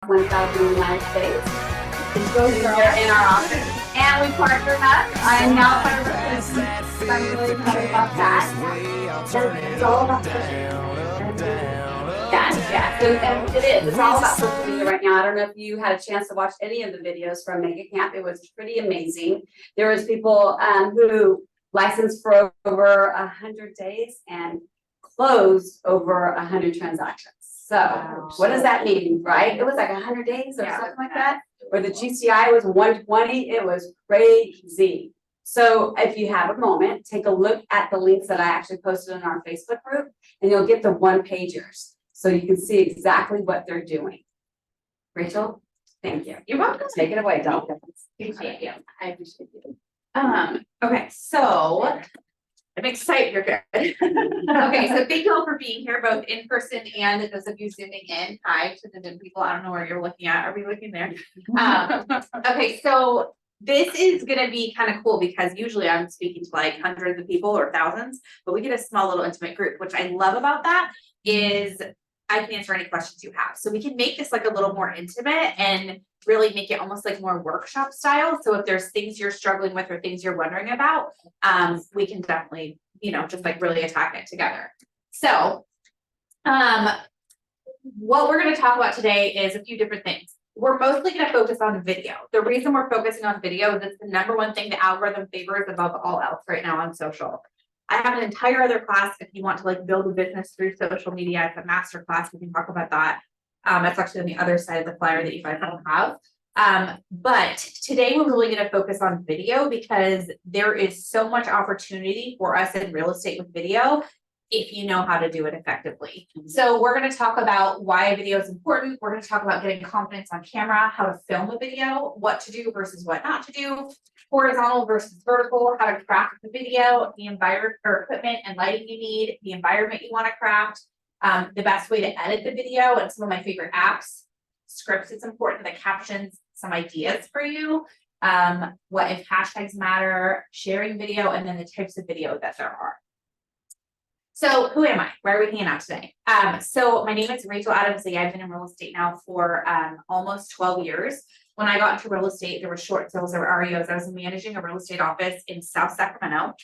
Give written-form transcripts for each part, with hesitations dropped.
1,000 in the United States. They're in our office, and we partnered up. I am now part of the business. I'm really excited about that. It's all about yeah, so, and it is. It's all about social media right now. I don't know if you had a chance to watch any of the videos from Mega Camp. It was pretty amazing. There was people who licensed for over 100 days and closed over 100 transactions. So what does that mean, right? It was like 100 days or something like that. Where the GCI was 120, it was crazy. So if you have a moment, take a look at the links that I actually posted in our Facebook group, and you'll get the one-pagers. So you can see exactly what they're doing. Rachel, thank you. You're welcome. Take it away, don't. Appreciate you. I appreciate you. Okay, so I'm excited. You're good. Okay, so thank you all for being here, both in person and those of you zooming in. Hi to the Zoom people. I don't know where you're looking at. Are we looking there? Okay, so this is gonna be kind of cool because usually I'm speaking to like hundreds of people or thousands, but we get a small little intimate group. Which I love about that is I can answer any questions you have. So we can make this like a little more intimate and really make it almost like more workshop style. So if there's things you're struggling with or things you're wondering about, we can definitely, just like really attack it together. So what we're going to talk about today is a few different things. We're mostly going to focus on video. The reason we're focusing on video is it's the number one thing the algorithm favors above all else right now on social. I have an entire other class if you want to like build a business through social media. It's a master class. We can talk about that. That's actually on the other side of the flyer that you guys don't have. But today we're really going to focus on video because there is so much opportunity for us in real estate with video if you know how to do it effectively. So we're going to talk about why video is important. We're going to talk about getting confidence on camera, how to film a video, what to do versus what not to do, horizontal versus vertical, how to craft the video, the environment or equipment and lighting you need, the environment you want to craft, the best way to edit the video, and some of my favorite apps, scripts is important, the captions, some ideas for you, what if hashtags matter, sharing video, and then the types of video that there are. So who am I? Where are we hanging out today? So my name is Rachel Adams Lee. I've been in real estate now for almost 12 years. When I got into real estate, there were short sales or REOs. I was managing a real estate office in South Sacramento.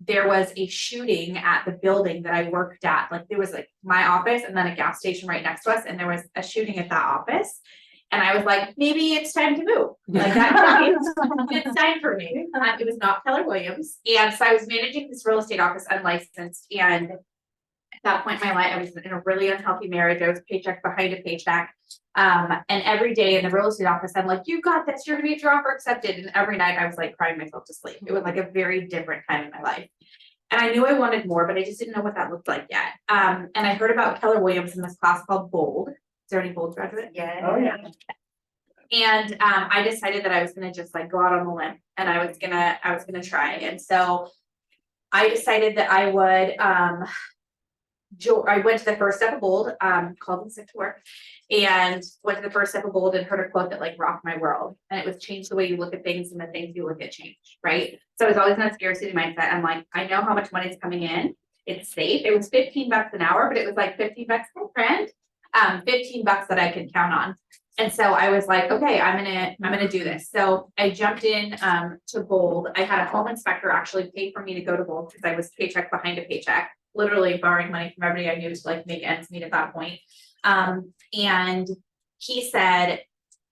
There was a shooting at the building that I worked at. Like there was like my office and then a gas station right next to us. And there was a shooting at that office. And I was like, maybe it's time to move. Like that it's time for me. It was not Keller Williams. And so I was managing this real estate office unlicensed. And at that point in my life, I was in a really unhealthy marriage. I was paycheck behind a paycheck. And every day in the real estate office, I'm like, you got this, you're gonna get your offer accepted. And every night I was like crying myself to sleep. It was like a very different time in my life. And I knew I wanted more, but I just didn't know what that looked like yet. And I heard about Keller Williams in this class called Bold. Is there any Bold graduates? Yeah. Oh, yeah. And I decided that I was gonna just like go out on a limb and I was gonna try. And so I decided that I would I went to the first step of Bold, called in sick to work, and went to the first step of Bold and heard a quote that like rocked my world. And it was change the way you look at things and the things you look at change, right? So I was always in a scarcity mindset. I'm like, I know how much money is coming in. It's safe. It was $15 an hour, but it was like $15 per friend, $15 that I could count on. And so I was like, okay, I'm gonna do this. So I jumped in to Bold. I had a home inspector actually pay for me to go to Bold because I was paycheck behind a paycheck, literally borrowing money from everybody I knew to like make ends meet at that point. And he said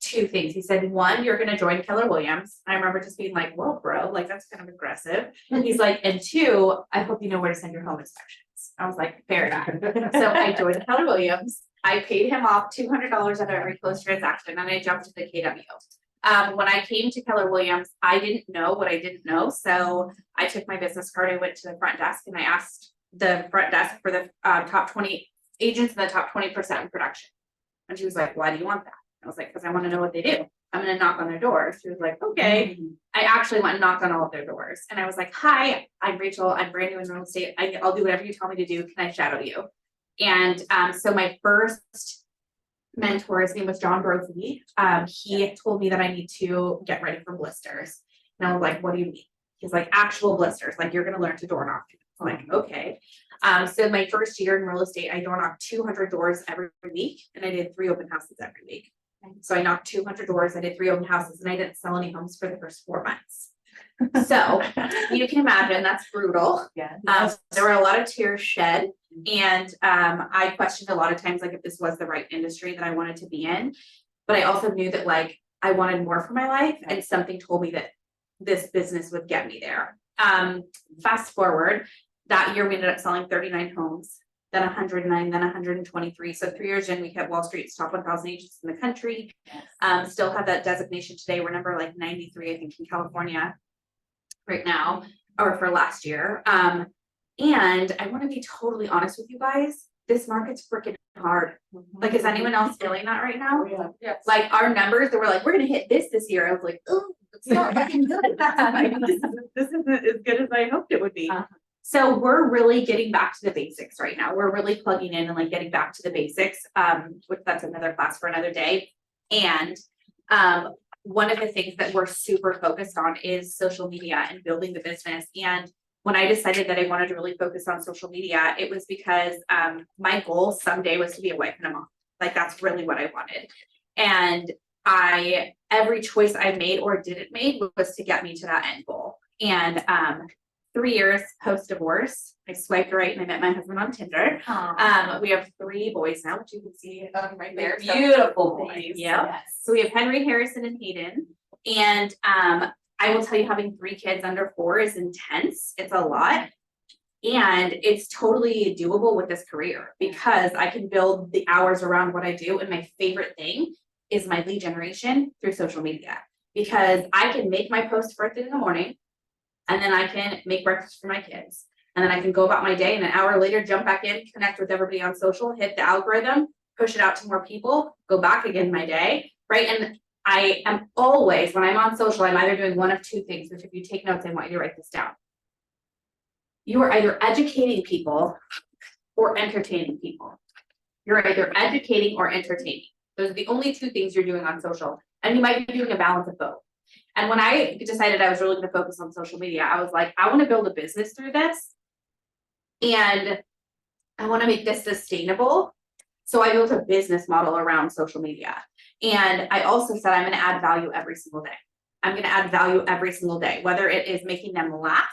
two things. He said, one, you're gonna join Keller Williams. I remember just being like, whoa, bro, like that's kind of aggressive. And he's like, and two, I hope you know where to send your home inspections. I was like, fair enough. So I joined Keller Williams. I paid him off $200 out of every closed transaction, and I jumped to the KW. When I came to Keller Williams, I didn't know what I didn't know. So I took my business card, I went to the front desk, and I asked the front desk for the top 20 agents and the top 20% in production. And she was like, why do you want that? I was like, because I want to know what they do. I'm going to knock on their doors. She was like, okay. I actually went and knocked on all of their doors. And I was like, hi, I'm Rachel. I'm brand new in real estate. I'll do whatever you tell me to do. Can I shadow you? And so my first mentor, his name was John Brophy. He told me that I need to get ready for blisters. And I was like, what do you mean? He's like, actual blisters. Like you're going to learn to door knock I'm like, okay. So my first year in real estate, I door knocked 200 doors every week, and I did 3 open houses every week. So I knocked 200 doors, I did 3 open houses, and I didn't sell any homes for the first 4 months. So you can imagine that's brutal. Yeah. There were a lot of tears shed, and I questioned a lot of times, like, if this was the right industry that I wanted to be in. But I also knew that, like, I wanted more for my life, and something told me that this business would get me there. Fast forward, that year we ended up selling 39 homes, then 109, then 123. So 3 years in, we hit Wall Street's top 1,000 agents in the country. Still have that designation today. We're number like 93, I think, in California right now, or for last year. And I want to be totally honest with you guys, this market's freaking hard. Like, is anyone else feeling that right now? Yes. Like, our numbers that were like, we're gonna hit this year. I was like, oh, it's not looking good. Like, this isn't as good as I hoped it would be. So we're really getting back to the basics right now. We're really plugging in and like getting back to the basics, which that's another class for another day. And one of the things that we're super focused on is social media and building the business. And when I decided that I wanted to really focus on social media, it was because my goal someday was to be a wife and a mom. Like, that's really what I wanted. And every choice I made or didn't make was to get me to that end goal. And 3 years post-divorce, I swiped right and I met my husband on Tinder. We have 3 boys now, which you can see right there. Beautiful boys. Yeah. Yes. So we have Henry, Harrison, and Hayden. And I will tell you, having 3 kids under 4 is intense. It's a lot. And it's totally doable with this career because I can build the hours around what I do. And my favorite thing is my lead generation through social media, because I can make my post first thing in the morning, and then I can make breakfast for my kids. And then I can go about my day, and an hour later, jump back in, connect with everybody on social, hit the algorithm, push it out to more people, go back again my day, right? And I am always, when I'm on social, I'm either doing one of 2 things, which if you take notes, I want you to write this down. You are either educating people or entertaining people. You're either educating or entertaining. Those are the only 2 things you're doing on social. And you might be doing a balance of both. And when I decided I was really going to focus on social media, I was like, I want to build a business through this. And I want to make this sustainable. So I built a business model around social media. And I also said, I'm going to add value every single day. I'm going to add value every single day, whether it is making them laugh,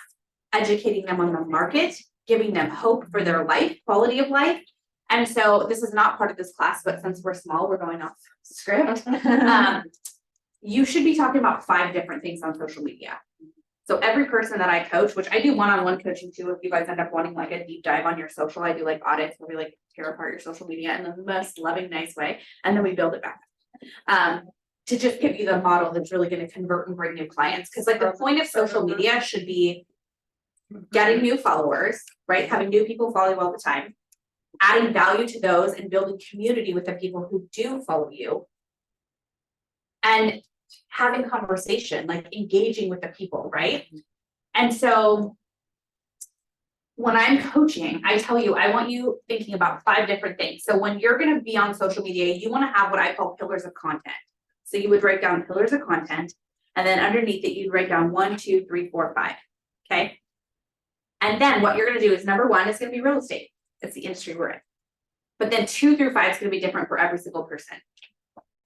educating them on the market, giving them hope for their life, quality of life. And so this is not part of this class, but since we're small, we're going off script. You should be talking about 5 different things on social media. So every person that I coach, which I do one-on-one coaching too, if you guys end up wanting like a deep dive on your social, I do like audits where we like tear apart your social media in the most loving, nice way. And then we build it back to just give you the model that's really going to convert and bring new clients. Because like the point of social media should be getting new followers, right? Having new people follow you all the time, adding value to those and building community with the people who do follow you, and having conversation, like engaging with the people, right? And so when I'm coaching, I tell you, I want you thinking about 5 different things. So when you're going to be on social media, you want to have what I call pillars of content. So you would write down pillars of content, and then underneath it, you'd write down 1, 2, 3, 4, 5. Okay. And then what you're going to do is number 1 is going to be real estate. It's the industry we're in. But then 2 through 5 is going to be different for every single person,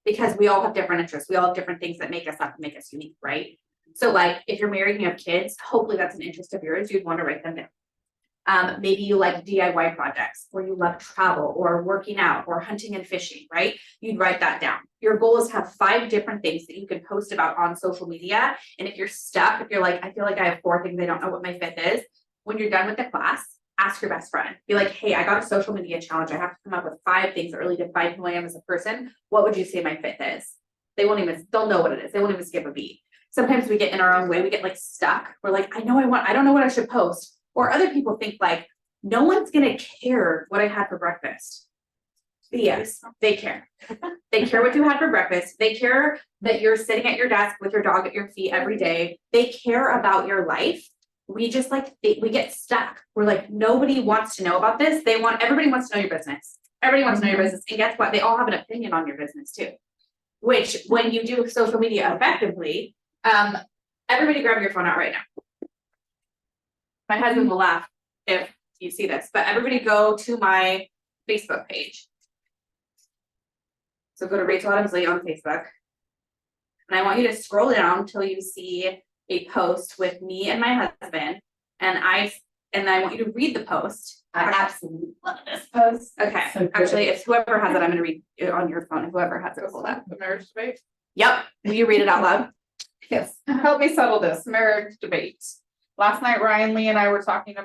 because we all have different interests. We all have different things that make us up and make us unique, right? So like if you're married and you have kids, hopefully that's an interest of yours. You'd want to write them down. Maybe you like DIY projects, or you love travel or working out or hunting and fishing, right? You'd write that down. Your goal is to have 5 different things that you can post about on social media. And if you're stuck, if you're like, I feel like I have 4 things, I don't know what my 5th is. When you're done with the class, ask your best friend. Be like, hey, I got a social media challenge. I have to come up with 5 things that really define who I am as a person. What would you say my 5th is? They'll know what it is. They won't even skip a beat. Sometimes we get in our own way. We get like stuck. We're like, I don't know what I should post. Or other people think like, no one's going to care what I had for breakfast. But yes, they care. They care what you had for breakfast. They care that you're sitting at your desk with your dog at your feet every day. They care about your life. We just we get stuck. We're like, nobody wants to know about this. Everybody wants to know your business. Everybody wants to know your business. And guess what? They all have an opinion on your business too. Which when you do social media effectively, everybody grab your phone out right now. My husband will laugh. if you see this, but everybody go to my Facebook page. So go to Rachel Adams Lee on Facebook. And I want you to scroll down till you see a post with me and my husband. And I want you to read the post. I absolutely love this post. Okay, So good. actually, if whoever has it, I'm gonna read it on your phone, whoever has it, hold up. The marriage debate. Yep, will you read it out loud? Yes, help me settle this marriage debate. Last night, Ryan Lee and I were talking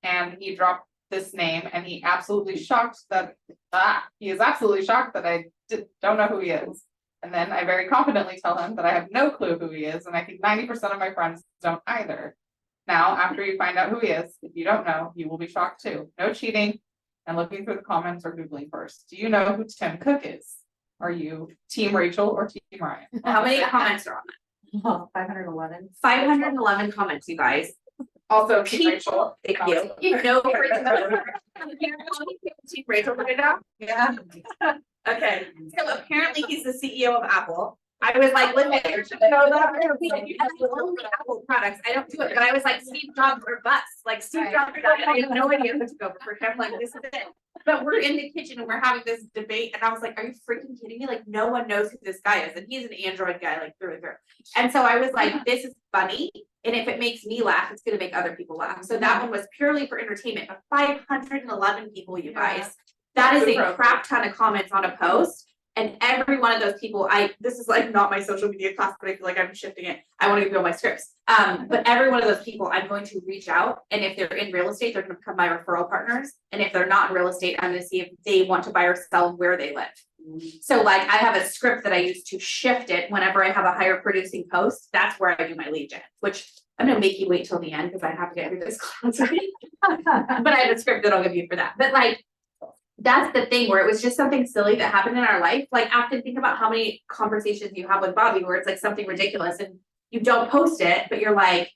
and he dropped this name and he is absolutely shocked that I don't know who he is. And then I very confidently tell him that I have no clue who he is, and I think 90% of my friends don't either. Now, after you find out who he is, if you don't know, you will be shocked too. No cheating and looking through the comments or Googling first. Do you know who Tim Cook is? Are you Team Rachel or Team Ryan? How many comments are on that? 511. 511 comments, you guys. Also Team Rachel. Thank you. No, Team Rachel put it out? Yeah. Okay, so apparently he's the CEO of Apple. I was like, listen, you should know that. You have the only Apple products. I don't do it, but I was like, Steve Jobs or bust. Like Steve Jobs died. I have no idea who took over for him. Like, this is it. But we're in the kitchen and we're having this debate, and I was like, are you freaking kidding me? Like, no one knows who this guy is, and he's an Android guy, like through and through. And so I was like, this is funny, and if it makes me laugh, it's gonna make other people laugh. So that one was purely for entertainment. But 511 people, you guys. That is a crap ton of comments on a post. And every one of those people, this is like not my social media class, but I feel like I'm shifting it. I want to go my scripts. But every one of those people, I'm going to reach out. And if they're in real estate, they're going to become my referral partners. And if they're not in real estate, I'm going to see if they want to buy or sell where they live. So like I have a script that I use to shift it whenever I have a higher producing post. That's where I do my lead gen, which I'm going to make you wait till the end because I have to get through this class. But I have a script that I'll give you for that. But like, that's the thing where it was just something silly that happened in our life. Like, I have to think about how many conversations you have with Bobby where it's like something ridiculous and you don't post it, but you're like,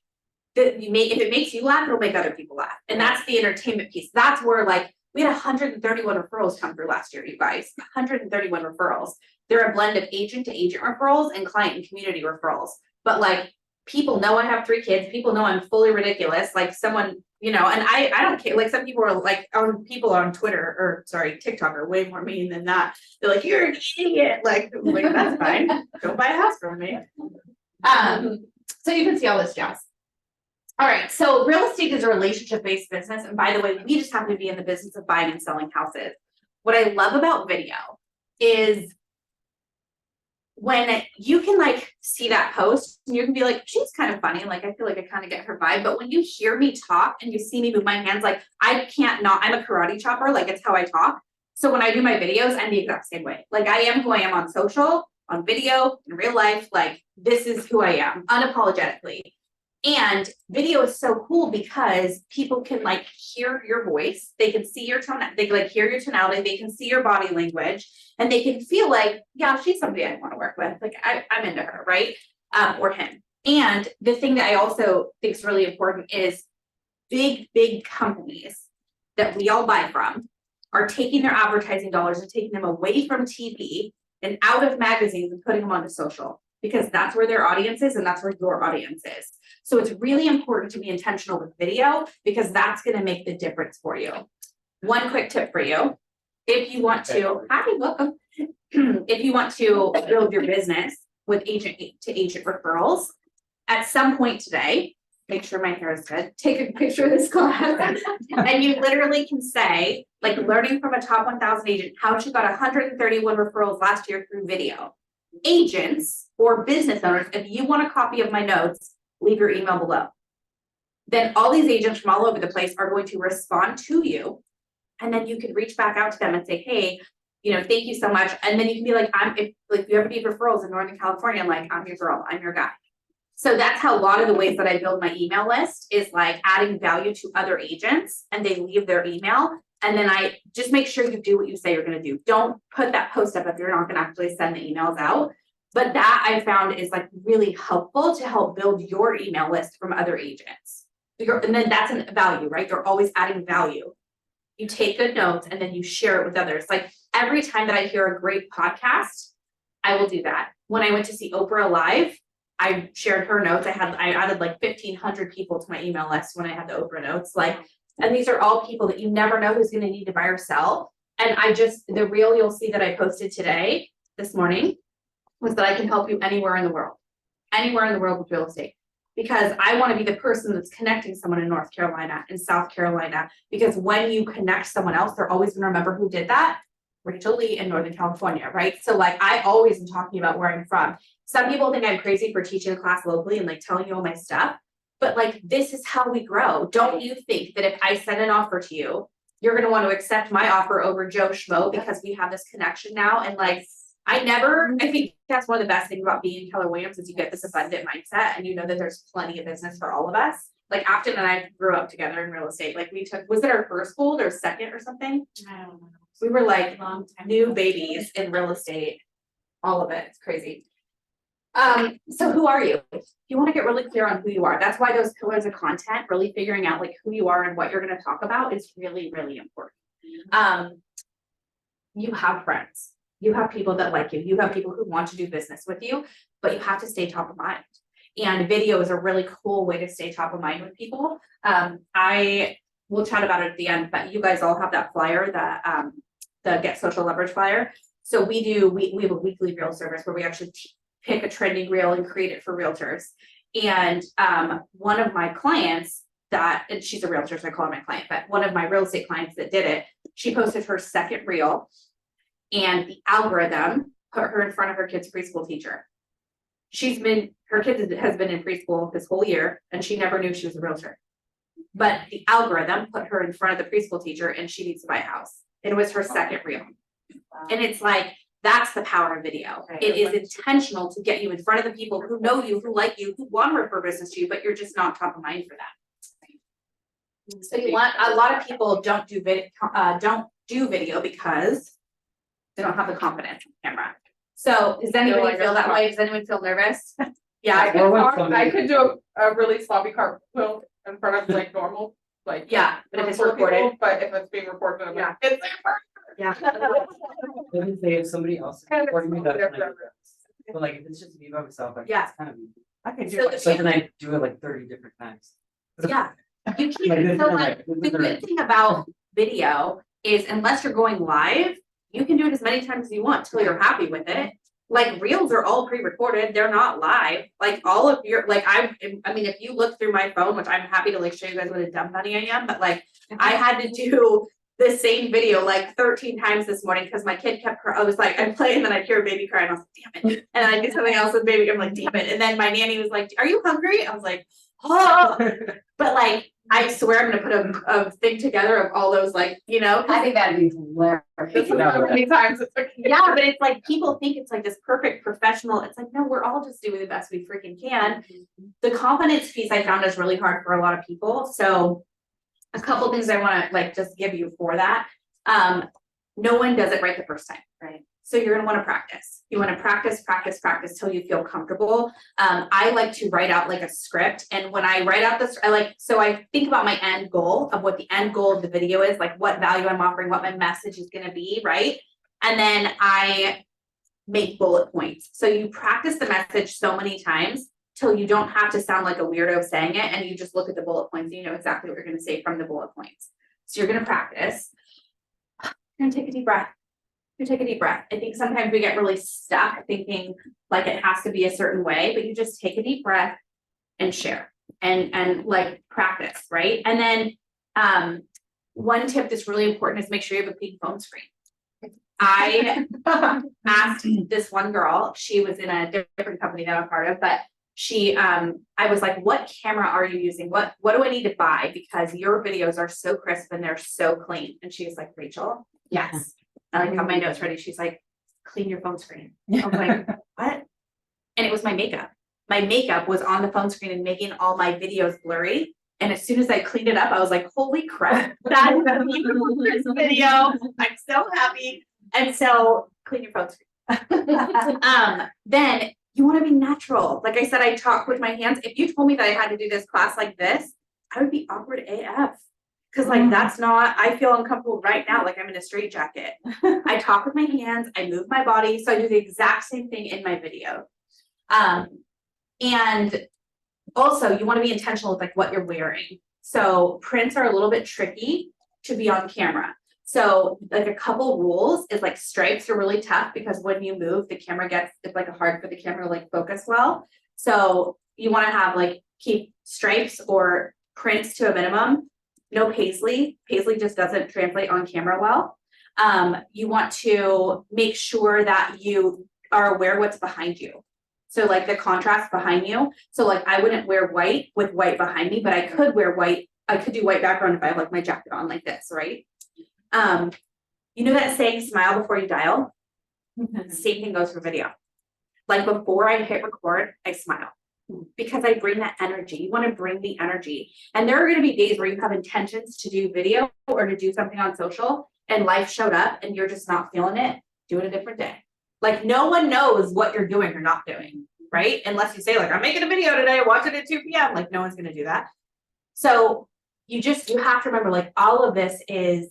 if it makes you laugh, it'll make other people laugh. And that's the entertainment piece. That's where like we had 131 referrals come through last year, you guys. 131 referrals. They're a blend of agent to agent referrals and client and community referrals. But like, people know I have 3 kids. People know I'm fully ridiculous. Like someone, you know, and I don't care. Like some people are like, people on Twitter or sorry, TikTok are way more mean than that. They're like, you're an idiot. Like that's fine. Don't buy a house from me. So you can see all this jazz. All right. So real estate is a relationship-based business. And by the way, we just happen to be in the business of buying and selling houses. What I love about video is when you can like see that post and you can be like, she's kind of funny. Like, I feel like I kind of get her vibe. But when you hear me talk and you see me move my hands, like I'm a karate chopper. Like it's how I talk. So when I do my videos, I'm the exact same way. Like I am who I am on social, on video, in real life. Like this is who I am unapologetically. And video is so cool because people can like hear your voice. They can see your tone. They can like hear your tonality. They can see your body language and they can feel like, yeah, she's somebody I want to work with. Like I'm into her, right? Or him. And the thing that I also think is really important is big companies that we all buy from are taking their advertising dollars and taking them away from TV and out of magazines and putting them onto social because that's where their audience is and that's where your audience is. So it's really important to be intentional with video because that's going to make the difference for you. One quick tip for you. If you want to, hi, welcome. If you want to build your business with agent to agent referrals, at some point today, make sure my hair is good, take a picture of this class, and you literally can say, like learning from a top 1,000 agent, how she got 131 referrals last year through video. Agents or business owners, if you want a copy of my notes, leave your email below. Then all these agents from all over the place are going to respond to you. And then you can reach back out to them and say, hey, you know, thank you so much. And then you can be like, if you ever need referrals in Northern California, I'm like, I'm your girl, I'm your guy. So that's how a lot of the ways that I build my email list is like adding value to other agents and they leave their email. And then I just make sure you do what you say you're going to do. Don't put that post up if you're not going to actually send the emails out. But that I found is like really helpful to help build your email list from other agents. And then that's a value, right? They're always adding value. You take good notes and then you share it with others. Like every time that I hear a great podcast, I will do that. When I went to see Oprah live, I shared her notes. I added like 1,500 people to my email list when I had the Oprah notes. Like And these are all people that you never know who's gonna need to buy or sell. And the reel you'll see that I posted today, this morning, was that I can help you anywhere in the world with real estate. Because I want to be the person that's connecting someone in North Carolina and South Carolina, because when you connect someone else, they're always gonna remember who did that. Rachel Lee in Northern California, right? So like, I always am talking about where I'm from. Some people think I'm crazy for teaching a class locally and like telling you all my stuff, but like, this is how we grow. Don't you think that if I send an offer to you, you're gonna want to accept my offer over Joe Schmo because we have this connection now? And like, I think that's one of the best things about being in Keller Williams is you get this abundant mindset and you know that there's plenty of business for all of us. Like Afton and I grew up together in real estate. Like was it our first hold or second or something? I don't know. We were like new babies in real estate, all of it. It's crazy. So who are you? You want to get really clear on who you are. That's why those pillars of content, really figuring out like who you are and what you're going to talk about is really, really important. You have friends. You have people that like you. You have people who want to do business with you, but you have to stay top of mind. And video is a really cool way to stay top of mind with people. I will chat about it at the end, but you guys all have that flyer, the Get Social Leverage flyer. So we have a weekly reel service where we actually pick a trending reel and create it for realtors. And one of my clients and she's a realtor, so I call her my client, but one of my real estate clients that did it, she posted her second reel and the algorithm put her in front of her kid's preschool teacher. Her kid has been in preschool this whole year and she never knew she was a realtor. But the algorithm put her in front of the preschool teacher and she needs to buy a house. It was her second reel. And it's like, that's the power of video. It is intentional to get you in front of the people who know you, who like you, who want to refer business to you, but you're just not top of mind for that. So a lot of people don't do video because they don't have the confidence in the camera. So does anybody feel that way? Does anyone feel nervous? Yeah, I could do a really sloppy cartwheel in front of like normal, like. Yeah, but if it's people, recorded. But if it's being recorded, I'm like, Yeah. it's there. Yeah. Doesn't say if somebody else is recording me, that's like, but like if it's just me by myself, like Yeah. it's kind of. I can So do it. So then I do it like 30 different times. Yeah, you Like, can't, so like, the good thing about video is unless you're going live, you can do it as many times as you want till you're happy with it. Like reels are all pre-recorded, they're not live. Like all of your, like I mean, if you look through my phone, which I'm happy to like show you guys what a dumb bunny I am, but like I had to do the same video like 13 times this morning because my kid I was like, I'm playing, and then I'd hear a baby cry and I was like, damn it. And then I do something else with baby, I'm like, damn it. And then my nanny was like, are you hungry? I was like, oh, but like, I swear I'm gonna put a thing together of all those, like, you know. I think that'd be hilarious. This is how many times it's like. Yeah, but it's like people think it's like this perfect professional. It's like, no, we're all just doing the best we freaking can. The confidence piece I found is really hard for a lot of people. So a couple things I want to like just give you for that. No one does it right the first time, right? So you're going to want to practice. You want to practice till you feel comfortable. I like to write out like a script. And when I write out this, so I think about my end goal of what the end goal of the video is, like what value I'm offering, what my message is going to be, right? And then I make bullet points. So you practice the message so many times till you don't have to sound like a weirdo saying it. And you just look at the bullet points and you know exactly what you're going to say from the bullet points. So you're going to practice. You're going to take a deep breath. You take a deep breath. I think sometimes we get really stuck thinking like it has to be a certain way, but you just take a deep breath and share and like practice, right? And then one tip that's really important is make sure you have a clean phone screen. I asked this one girl, she was in a different company that I'm part of, but I was like, what camera are you using? What do I need to buy? Because your videos are so crisp and they're so clean. And she was like, Rachel, yes. I like have my notes ready. She's like, clean your phone screen. I was like, what? And it was my makeup. My makeup was on the phone screen and making all my videos blurry. And as soon as I cleaned it up, I was like, holy crap, that is a beautiful crisp video. I'm so happy. And so clean your phone screen. Then you want to be natural. Like I said, I talk with my hands. If you told me that I had to do this class like this, I would be awkward AF. Cause like, that's not, I feel uncomfortable right now. Like I'm in a straitjacket. I talk with my hands, I move my body. So I do the exact same thing in my video. And also you want to be intentional with like what you're wearing. So prints are a little bit tricky to be on camera. So like a couple rules is like stripes are really tough because when you move, the camera it's like hard for the camera to like focus well. So you want to have like keep stripes or prints to a minimum. No paisley. Paisley just doesn't translate on camera well. You want to make sure that you are aware what's behind you. So like the contrast behind you. So like I wouldn't wear white with white behind me, but I could wear white. I could do white background if I have like my jacket on like this, right? You know that saying smile before you dial? Same thing goes for video. Like before I hit record, I smile because I bring that energy. You want to bring the energy. And there are going to be days where you have intentions to do video or to do something on social and life showed up and you're just not feeling it. Do it a different day. Like no one knows what you're doing or not doing, right? Unless you say like, I'm making a video today, watch it at 2 p.m. Like no one's going to do that. So you have to remember like all of this is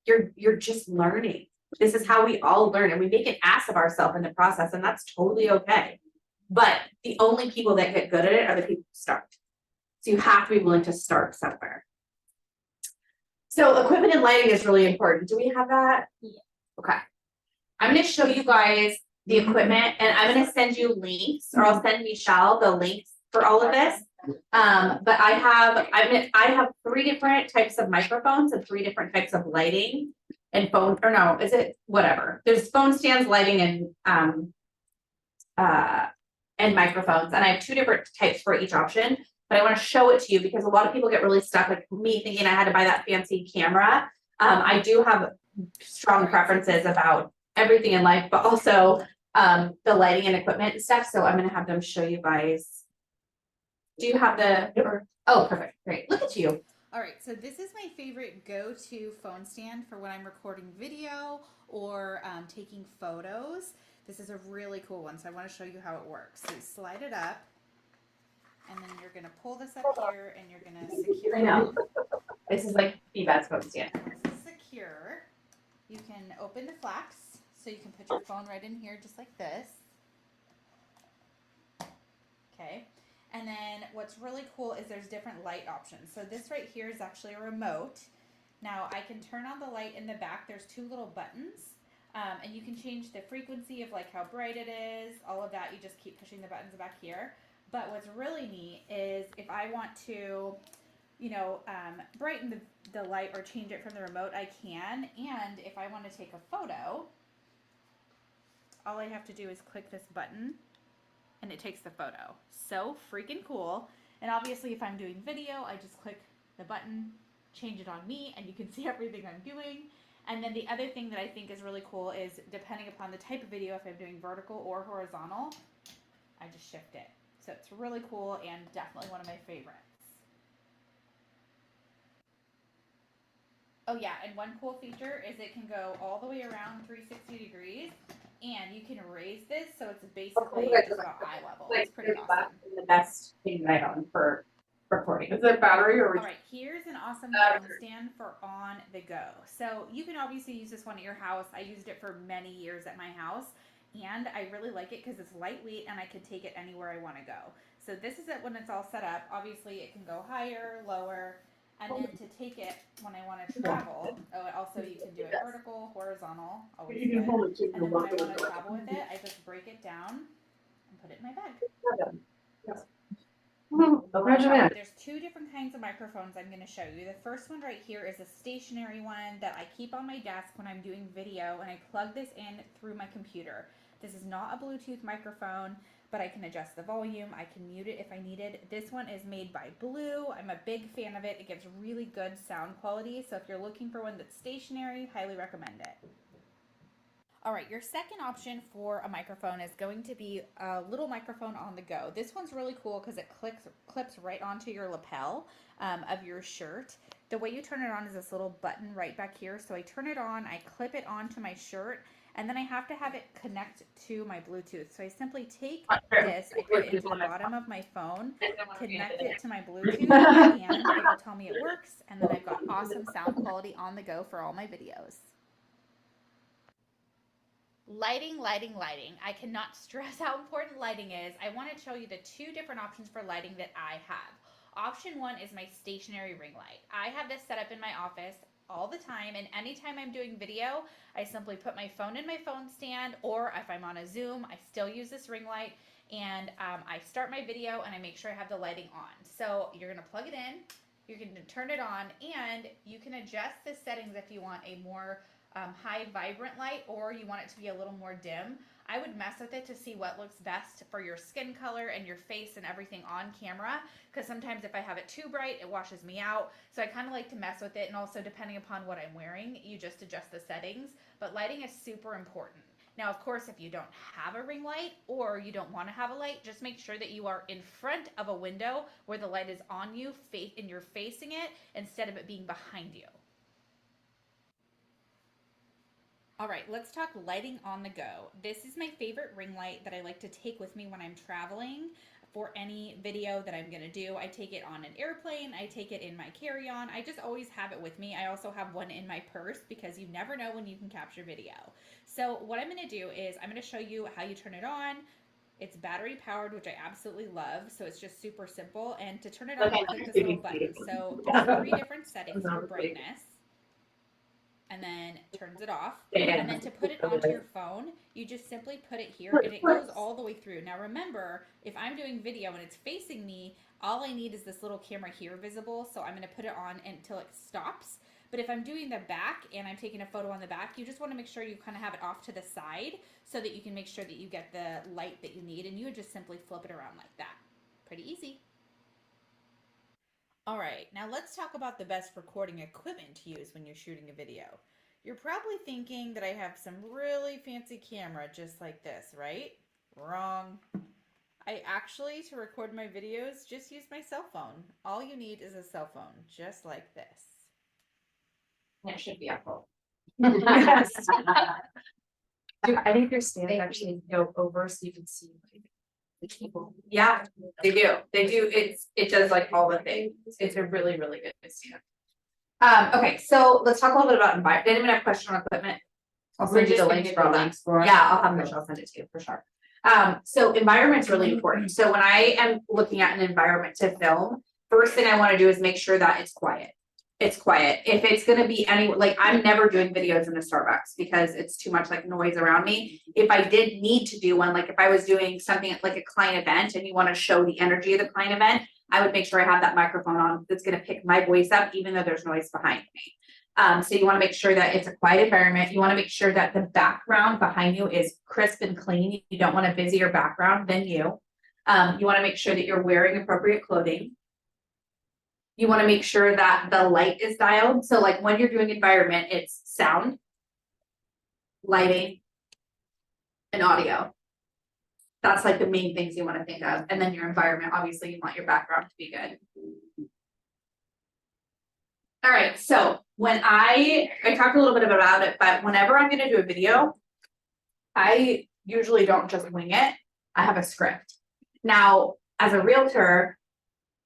you're just learning. This is how we all learn and we make an ass of ourselves in the process and that's totally okay. But the only people that get good at it are the people who start. So you have to be willing to start somewhere. So equipment and lighting is really important. Do we have that? Yeah. Okay. I'm going to show you guys the equipment and I'm going to send you links or I'll send Michelle the links for all of this. But I have 3 different types of microphones and 3 different types of lighting and phone, or no, is it whatever? There's phone stands, lighting, and microphones. And I have 2 different types for each option, but I want to show it to you because a lot of people get really stuck like me thinking I had to buy that fancy camera. I do have strong preferences about everything in life, but also the lighting and equipment and stuff. So I'm going to have them show you guys. Do you have oh, perfect. Great. Look at you. All right, so this is my favorite go-to phone stand for when I'm recording video or taking photos. This is a really cool one, so I want to show you how it works. So you slide it up, and then you're going to pull this up here, and you're going to secure it. This is like Beth's phone stand. This is secure. You can open the flaps, so you can put your phone right in here just like this. Okay. And then what's really cool is there's different light options. So this right here is actually a remote. Now I can turn on the light in the back. There's 2 little buttons. And you can change the frequency of like how bright it is, all of that. You just keep pushing the buttons back here. But what's really neat is if I want to, you know, brighten the light or change it from the remote, I can. And if I want to take a photo, all I have to do is click this button and it takes the photo. So freaking cool. And obviously if I'm doing video, I just click the button, change it on me, and you can see everything I'm doing. And then the other thing that I think is really cool is depending upon the type of video, if I'm doing vertical or horizontal, I just shift it. So it's really cool and definitely one of my favorites. Oh yeah, and one cool feature is it can go all the way around 360 degrees. And you can raise this, so it's basically just about eye level. It's pretty awesome. The best thing that I own for recording. Is it battery or? All right, here's an awesome phone stand for on the go. So you can obviously use this one at your house. I used it for many years at my house, and I really like it because it's lightweight and I can take it anywhere I want to go. So this is it when it's all set up. Obviously, it can go higher, lower. And then to take it when I want to travel, also you can do it vertical, horizontal, always good. And then when I want to travel with it, I just break it down and put it in my bag. There's 2 different kinds of microphones I'm going to show you. The first one right here is a stationary one that I keep on my desk when I'm doing video, and I plug this in through my computer. This is not a Bluetooth microphone, but I can adjust the volume. I can mute it if I needed. This one is made by Blue. I'm a big fan of it. It gives really good sound quality. So if you're looking for one that's stationary, highly recommend it. All right, your second option for a microphone is going to be a little microphone on the go. This one's really cool because it clips right onto your lapel of your shirt. The way you turn it on is this little button right back here. So I turn it on, I clip it onto my shirt, and then I have to have it connect to my Bluetooth. So I simply take this, I put it into the bottom of my phone, connect it to my Bluetooth, and it will tell me it works. And then I've got awesome sound quality on the go for all my videos. Lighting, lighting, lighting. I cannot stress how important lighting is. I want to show you the 2 different options for lighting that I have. Option 1 is my stationary ring light. I have this set up in my office all the time, and anytime I'm doing video, I simply put my phone in my phone stand, or if I'm on a Zoom, I still use this ring light, and I start my video and I make sure I have the lighting on. So you're gonna plug it in, you're gonna turn it on, and you can adjust the settings if you want a more high vibrant light, or you want it to be a little more dim. I would mess with it to see what looks best for your skin color and your face and everything on camera, because sometimes if I have it too bright, it washes me out. So I kind of like to mess with it, and also depending upon what I'm wearing, you just adjust the settings. But lighting is super important. Now, of course, if you don't have a ring light or you don't want to have a light, just make sure that you are in front of a window where the light is on you and you're facing it instead of it being behind you. All right, let's talk lighting on the go. This is my favorite ring light that I like to take with me when I'm traveling for any video that I'm gonna do. I take it on an airplane, I take it in my carry-on, I just always have it with me. I also have one in my purse because you never know when you can capture video. So what I'm gonna do is I'm gonna show you how you turn it on. It's battery powered, which I absolutely love, so it's just super simple. And to turn it on, click this little button. So there's 3 different settings for brightness, and then turns it off. And then to put it onto your phone, you just simply put it here and it goes all the way through. Now remember, if I'm doing video and it's facing me, all I need is this little camera here visible. So I'm gonna put it on until it stops. But if I'm doing the back and I'm taking a photo on the back, you just wanna make sure you kind of have it off to the side so that you can make sure that you get the light that you need, and you would just simply flip it around like that. Pretty easy. All right, now let's talk about the best recording equipment to use when you're shooting a video. You're probably thinking that I have some really fancy camera just like this, right? Wrong. I actually, to record my videos, just use my cell phone. All you need is a cell phone, just like this. And it should be up. I think your stand actually go over so you can see the cable. Yeah, they do. They do. It does like all the things. It's a really, really good stand. Okay, so let's talk a little bit about environment. Did anyone have a question on equipment? I'll send you the links for all that. Yeah, I'll have Michelle send it to you for sure. So environment's really important. So when I am looking at an environment to film, first thing I want to do is make sure that it's quiet. It's quiet. If it's going to be any, like I'm never doing videos in a Starbucks because it's too much like noise around me. If I did need to do one, like if I was doing something like a client event and you want to show the energy of the client event, I would make sure I have that microphone on that's going to pick my voice up, even though there's noise behind me. So you want to make sure that it's a quiet environment. You want to make sure that the background behind you is crisp and clean. You don't want a busier background than you. You want to make sure that you're wearing appropriate clothing. You want to make sure that the light is dialed. So like when you're doing environment, it's sound, lighting, and audio. That's like the main things you want to think of. And then your environment, obviously you want your background to be good. All right, so when I talked a little bit about it, but whenever I'm going to do a video, I usually don't just wing it. I have a script. Now, as a realtor,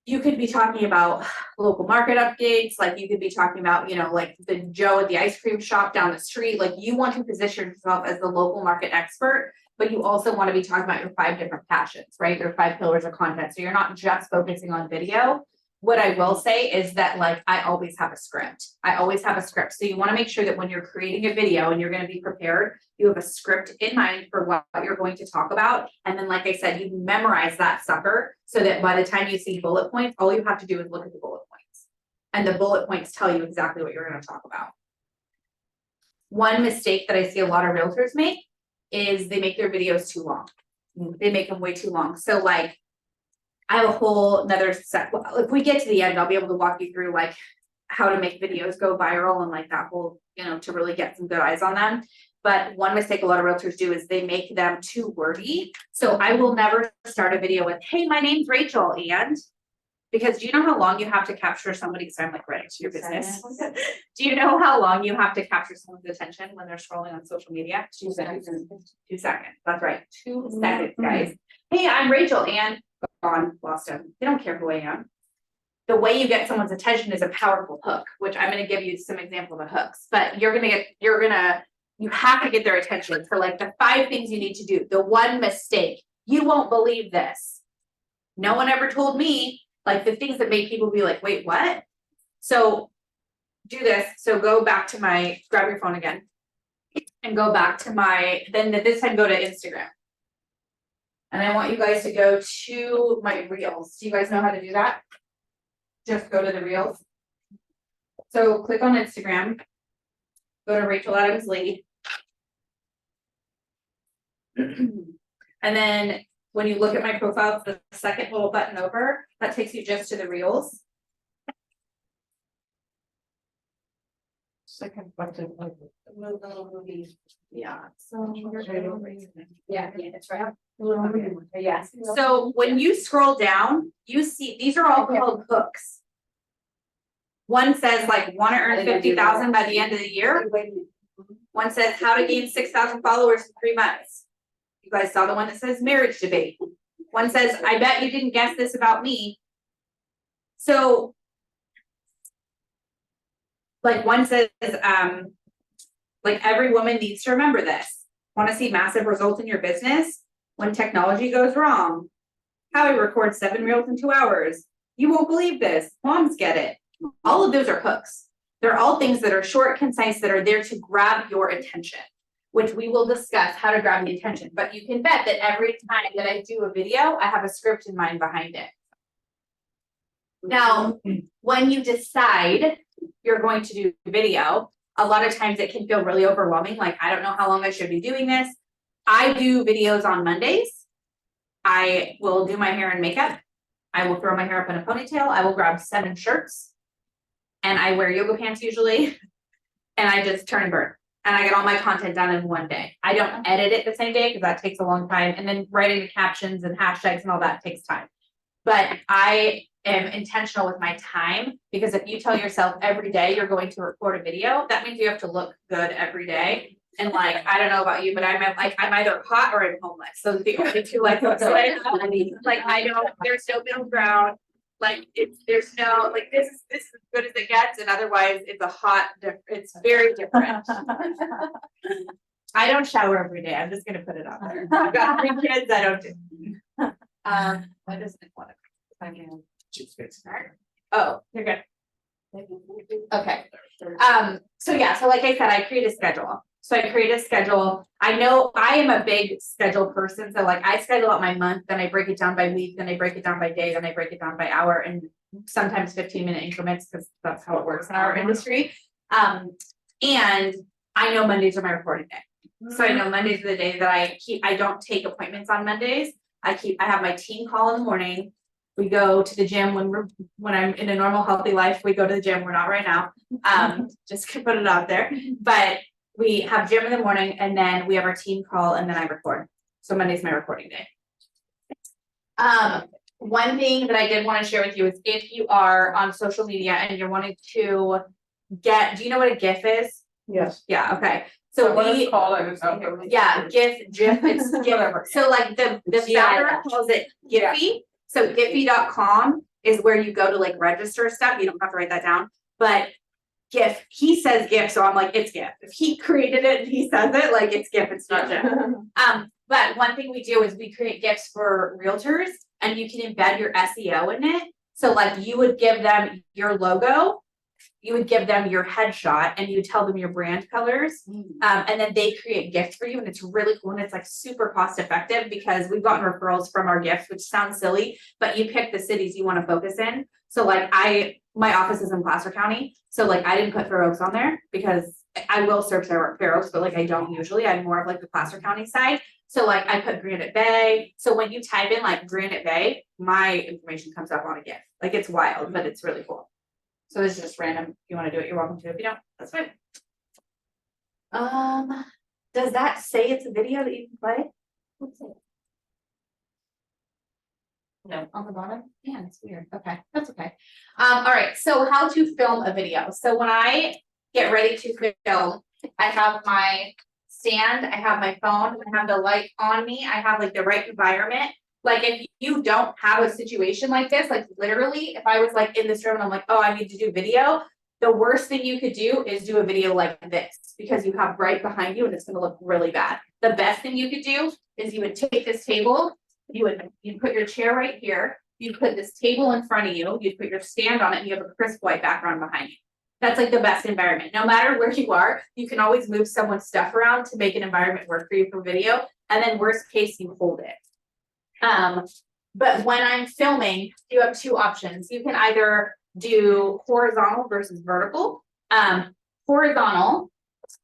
you could be talking about local market updates, like you could be talking about, you know, like the Joe at the ice cream shop down the street. Like you want to position yourself as the local market expert, but you also want to be talking about your 5 different passions, right? Your 5 pillars of content. So you're not just focusing on video. What I will say is that like I always have a script. I always have a script. So you want to make sure that when you're creating a video and you're going to be prepared, you have a script in mind for what you're going to talk about. And then, like I said, you memorize that sucker so that by the time you see bullet points, all you have to do is look at the bullet points. And the bullet points tell you exactly what you're going to talk about. One mistake that I see a lot of realtors make is they make their videos too long. They make them way too long. So like, I have a whole another set. If we get to the end, I'll be able to walk you through like how to make videos go viral and like that whole, you know, to really get some good eyes on them. But one mistake a lot of realtors do is they make them too wordy. So I will never start a video with, hey, my name's Rachel, and because do you know how long you have to capture somebody? So I'm like right to your business. Do you know how long you have to capture someone's attention when they're scrolling on social media? 2 seconds. 2 seconds. That's right. 2 seconds, guys. Hey, I'm Rachel, and gone, lost them. They don't care who I am. The way you get someone's attention is a powerful hook, which I'm going to give you some examples of hooks, but you have to get their attention for like the 5 things you need to do. The one mistake, you won't believe this. No one ever told me like the things that make people be like, wait, what? So do this. So go back to grab your phone again. And go back to then this time go to Instagram. And I want you guys to go to my reels. Do you guys know how to do that? Just go to the reels. So click on Instagram. Go to Rachel Adams Lee. And then when you look at my profile, the second little button over, that takes you just to the reels. Second button, like, Move the little movies. Yeah. So Yeah, that's right. Okay. Yes. So when you scroll down, you see these are all called hooks. One says like want to earn 50,000 by the end of the year. One says how to gain 6,000 followers in 3 months. You guys saw the one that says marriage debate. One says, I bet you didn't guess this about me. So like one says, like every woman needs to remember this. Want to see massive results in your business? When technology goes wrong. How I record 7 reels in 2 hours. You won't believe this. Moms get it. All of those are hooks. They're all things that are short, concise, that are there to grab your attention, which we will discuss how to grab the attention. But you can bet that every time that I do a video, I have a script in mind behind it. Now, when you decide you're going to do video, a lot of times it can feel really overwhelming. Like, I don't know how long I should be doing this. I do videos on Mondays. I will do my hair and makeup. I will throw my hair up in a ponytail. I will grab 7 shirts. And I wear yoga pants usually. And I just turn and burn. And I get all my content done in one day. I don't edit it the same day because that takes a long time. And then writing the captions and hashtags and all that takes time. But I am intentional with my time, because if you tell yourself every day you're going to record a video, that means you have to look good every day. And like, I don't know about you, but I'm either hot or I'm homeless. Those are the only 2 like I don't, there's no middle ground. Like there's no, like this is as good as it gets, and otherwise it's very different. I don't shower every day. I'm just gonna put it out there. I've got 3 kids. I don't do. I just want to. Oh, you're good. Okay. So yeah. So like I said, I create a schedule. I know I am a big schedule person. So like I schedule out my month, then I break it down by week, then I break it down by day, then I break it down by hour, and sometimes 15-minute increments, because that's how it works in our industry. And I know Mondays are my recording day. So I know Mondays are the day that I don't take appointments on Mondays. I have my team call in the morning. We go to the gym when I'm in a normal healthy life, we go to the gym. We're not right now. Just to put it out there. But we have gym in the morning, and then we have our team call, and then I record. So Monday's my recording day. One thing that I did want to share with you is if you are on social media and you're wanting to do you know what a GIF is? Yes. Yeah, okay. So what it's called, I don't know. Yeah, GIF, it's GIF. Whatever. So like the founder calls it Giphy. So Giphy.com is where you go to like register stuff. You don't have to write that down. But GIF, he says GIF, so I'm like, it's GIF. If he created it and he says it, like it's GIF, it's not GIF. But one thing we do is we create GIFs for realtors, and you can embed your SEO in it. So like you would give them your logo, you would give them your headshot, and you tell them your brand colors. And then they create GIFs for you, and it's really cool, and it's like super cost effective, because we've gotten referrals from our GIFs, which sounds silly, but you pick the cities you want to focus in. So like my office is in Placer County, so like I didn't put Fair Oaks on there because I will search Fair Oaks, but like I don't usually. I'm more of like the Placer County side. So like I put Granite Bay. So when you type in like Granite Bay, my information comes up on a GIF. Like it's wild, but it's really cool. So this is just random. If you want to do it, you're welcome to. If you don't, that's fine. Does that say it's a video that you can play? Let's see. No, on the bottom. Yeah, it's weird. Okay, that's okay. All right. So how to film a video. So when I get ready to film, I have my stand, I have my phone, I have the light on me, I have like the right environment. Like if you don't have a situation like this, like literally, if I was like in this room and I'm like, oh, I need to do video, the worst thing you could do is do a video like this, because you have bright behind you and it's gonna look really bad. The best thing you could do is you would take this table, you put your chair right here, You put this table in front of you, you put your stand on it, and you have a crisp white background behind you. That's like the best environment. No matter where you are, you can always move someone's stuff around to make an environment work for you for video. And then worst case, you hold it. But when I'm filming, you have two options. You can either do horizontal versus vertical. Horizontal,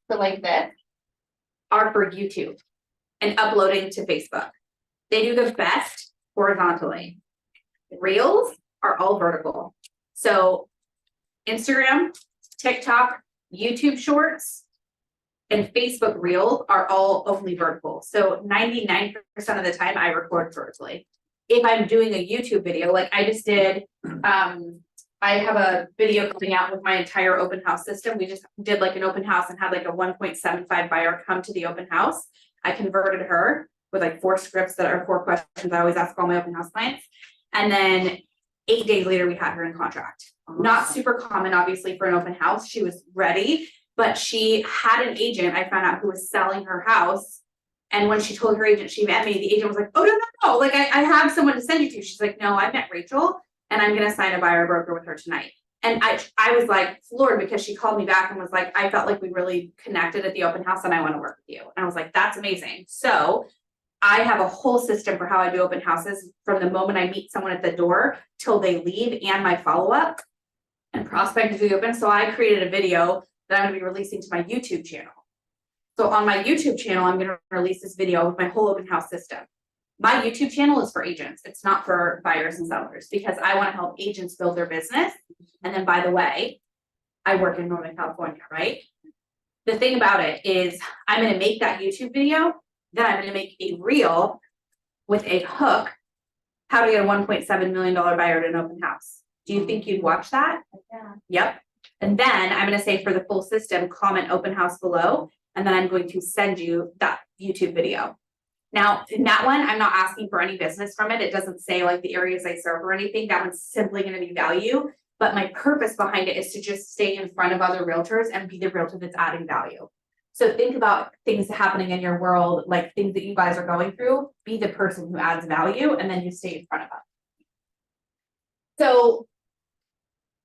so like this, are for YouTube and uploading to Facebook. They do the best horizontally. Reels are all vertical. So Instagram, TikTok, YouTube Shorts, and Facebook Reels are all only vertical. So 99% of the time I record vertically. If I'm doing a YouTube video, like I just did, I have a video coming out with my entire open house system. We just did like an open house and had like a 1.75 buyer come to the open house. I converted her with like 4 scripts that are 4 questions I always ask all my open house clients. And then 8 days later, we had her in contract. Not super common, obviously, for an open house. She was ready, but she had an agent, I found out, who was selling her house. And when she told her agent she met me, the agent was like, oh, no. Like, I have someone to send you to. She's like, no, I met Rachel and I'm going to sign a buyer broker with her tonight. And I was like floored because she called me back and was like, I felt like we really connected at the open house and I want to work with you. And I was like, that's amazing. So I have a whole system for how I do open houses from the moment I meet someone at the door till they leave and my follow-up and prospect to the open. So I created a video that I'm going to be releasing to my YouTube channel. So on my YouTube channel, I'm going to release this video with my whole open house system. My YouTube channel is for agents. It's not for buyers and sellers because I want to help agents build their business. And then, by the way, I work in Northern California, right? The thing about it is I'm going to make that YouTube video. Then I'm going to make a reel with a hook, how to get a $1.7 million buyer at an open house. Do you think you'd watch that? Yeah. Yep. And then I'm going to say for the full system, comment open house below. And then I'm going to send you that YouTube video. Now, in that one, I'm not asking for any business from it. It doesn't say like the areas I serve or anything. That one's simply going to be value. But my purpose behind it is to just stay in front of other realtors and be the realtor that's adding value. So think about things happening in your world, like things that you guys are going through, be the person who adds value, and then you stay in front of them. So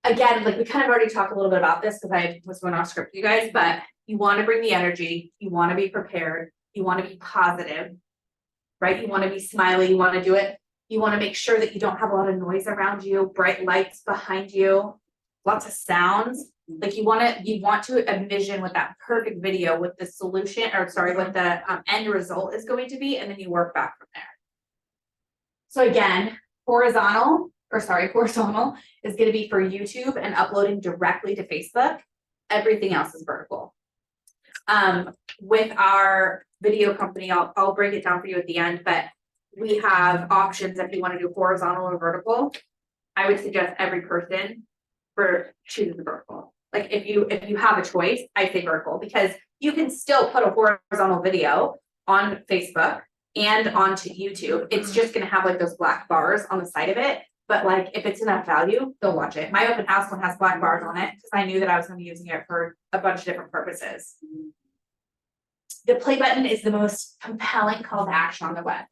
again, like we kind of already talked a little bit about this because I was going off script with you guys, but you want to bring the energy, you want to be prepared, you want to be positive, right? You want to be smiley, you want to do it. You want to make sure that you don't have a lot of noise around you, bright lights behind you, lots of sounds. Like you want to envision what that perfect video with the solution, or sorry, what the end result is going to be, and then you work back from there. So again, horizontal is going to be for YouTube and uploading directly to Facebook. Everything else is vertical. With our video company, I'll break it down for you at the end, but we have options if you want to do horizontal or vertical. I would suggest every person choose the vertical. Like if you have a choice, I say vertical because you can still put a horizontal video on Facebook and onto YouTube. It's just going to have like those black bars on the side of it. But like if it's enough value, they'll watch it. My open house one has black bars on it because I knew that I was going to be using it for a bunch of different purposes. The play button is the most compelling call to action on the web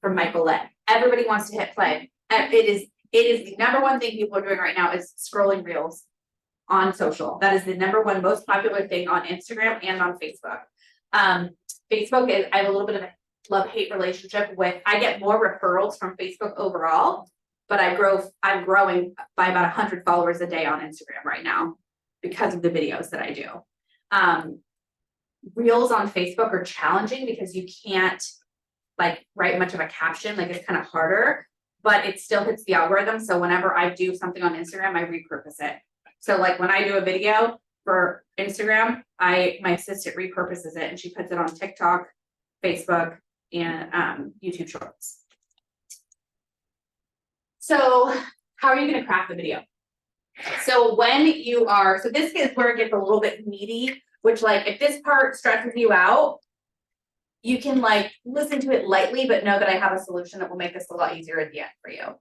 from Michael Litt. Everybody wants to hit play. It is the number one thing people are doing right now is scrolling reels on social. That is the number one most popular thing on Instagram and on Facebook. Facebook is, I have a little bit of a love-hate relationship with, I get more referrals from Facebook overall, but I'm growing by about 100 followers a day on Instagram right now because of the videos that I do. Reels on Facebook are challenging because you can't like write much of a caption, like it's kind of harder, but it still hits the algorithm. So whenever I do something on Instagram, I repurpose it. So like when I do a video for Instagram, my assistant repurposes it and she puts it on TikTok, Facebook, and YouTube Shorts. So how are you going to craft the video? So so this is where it gets a little bit meaty, which like if this part stresses you out, you can like listen to it lightly, but know that I have a solution that will make this a lot easier at the end for you.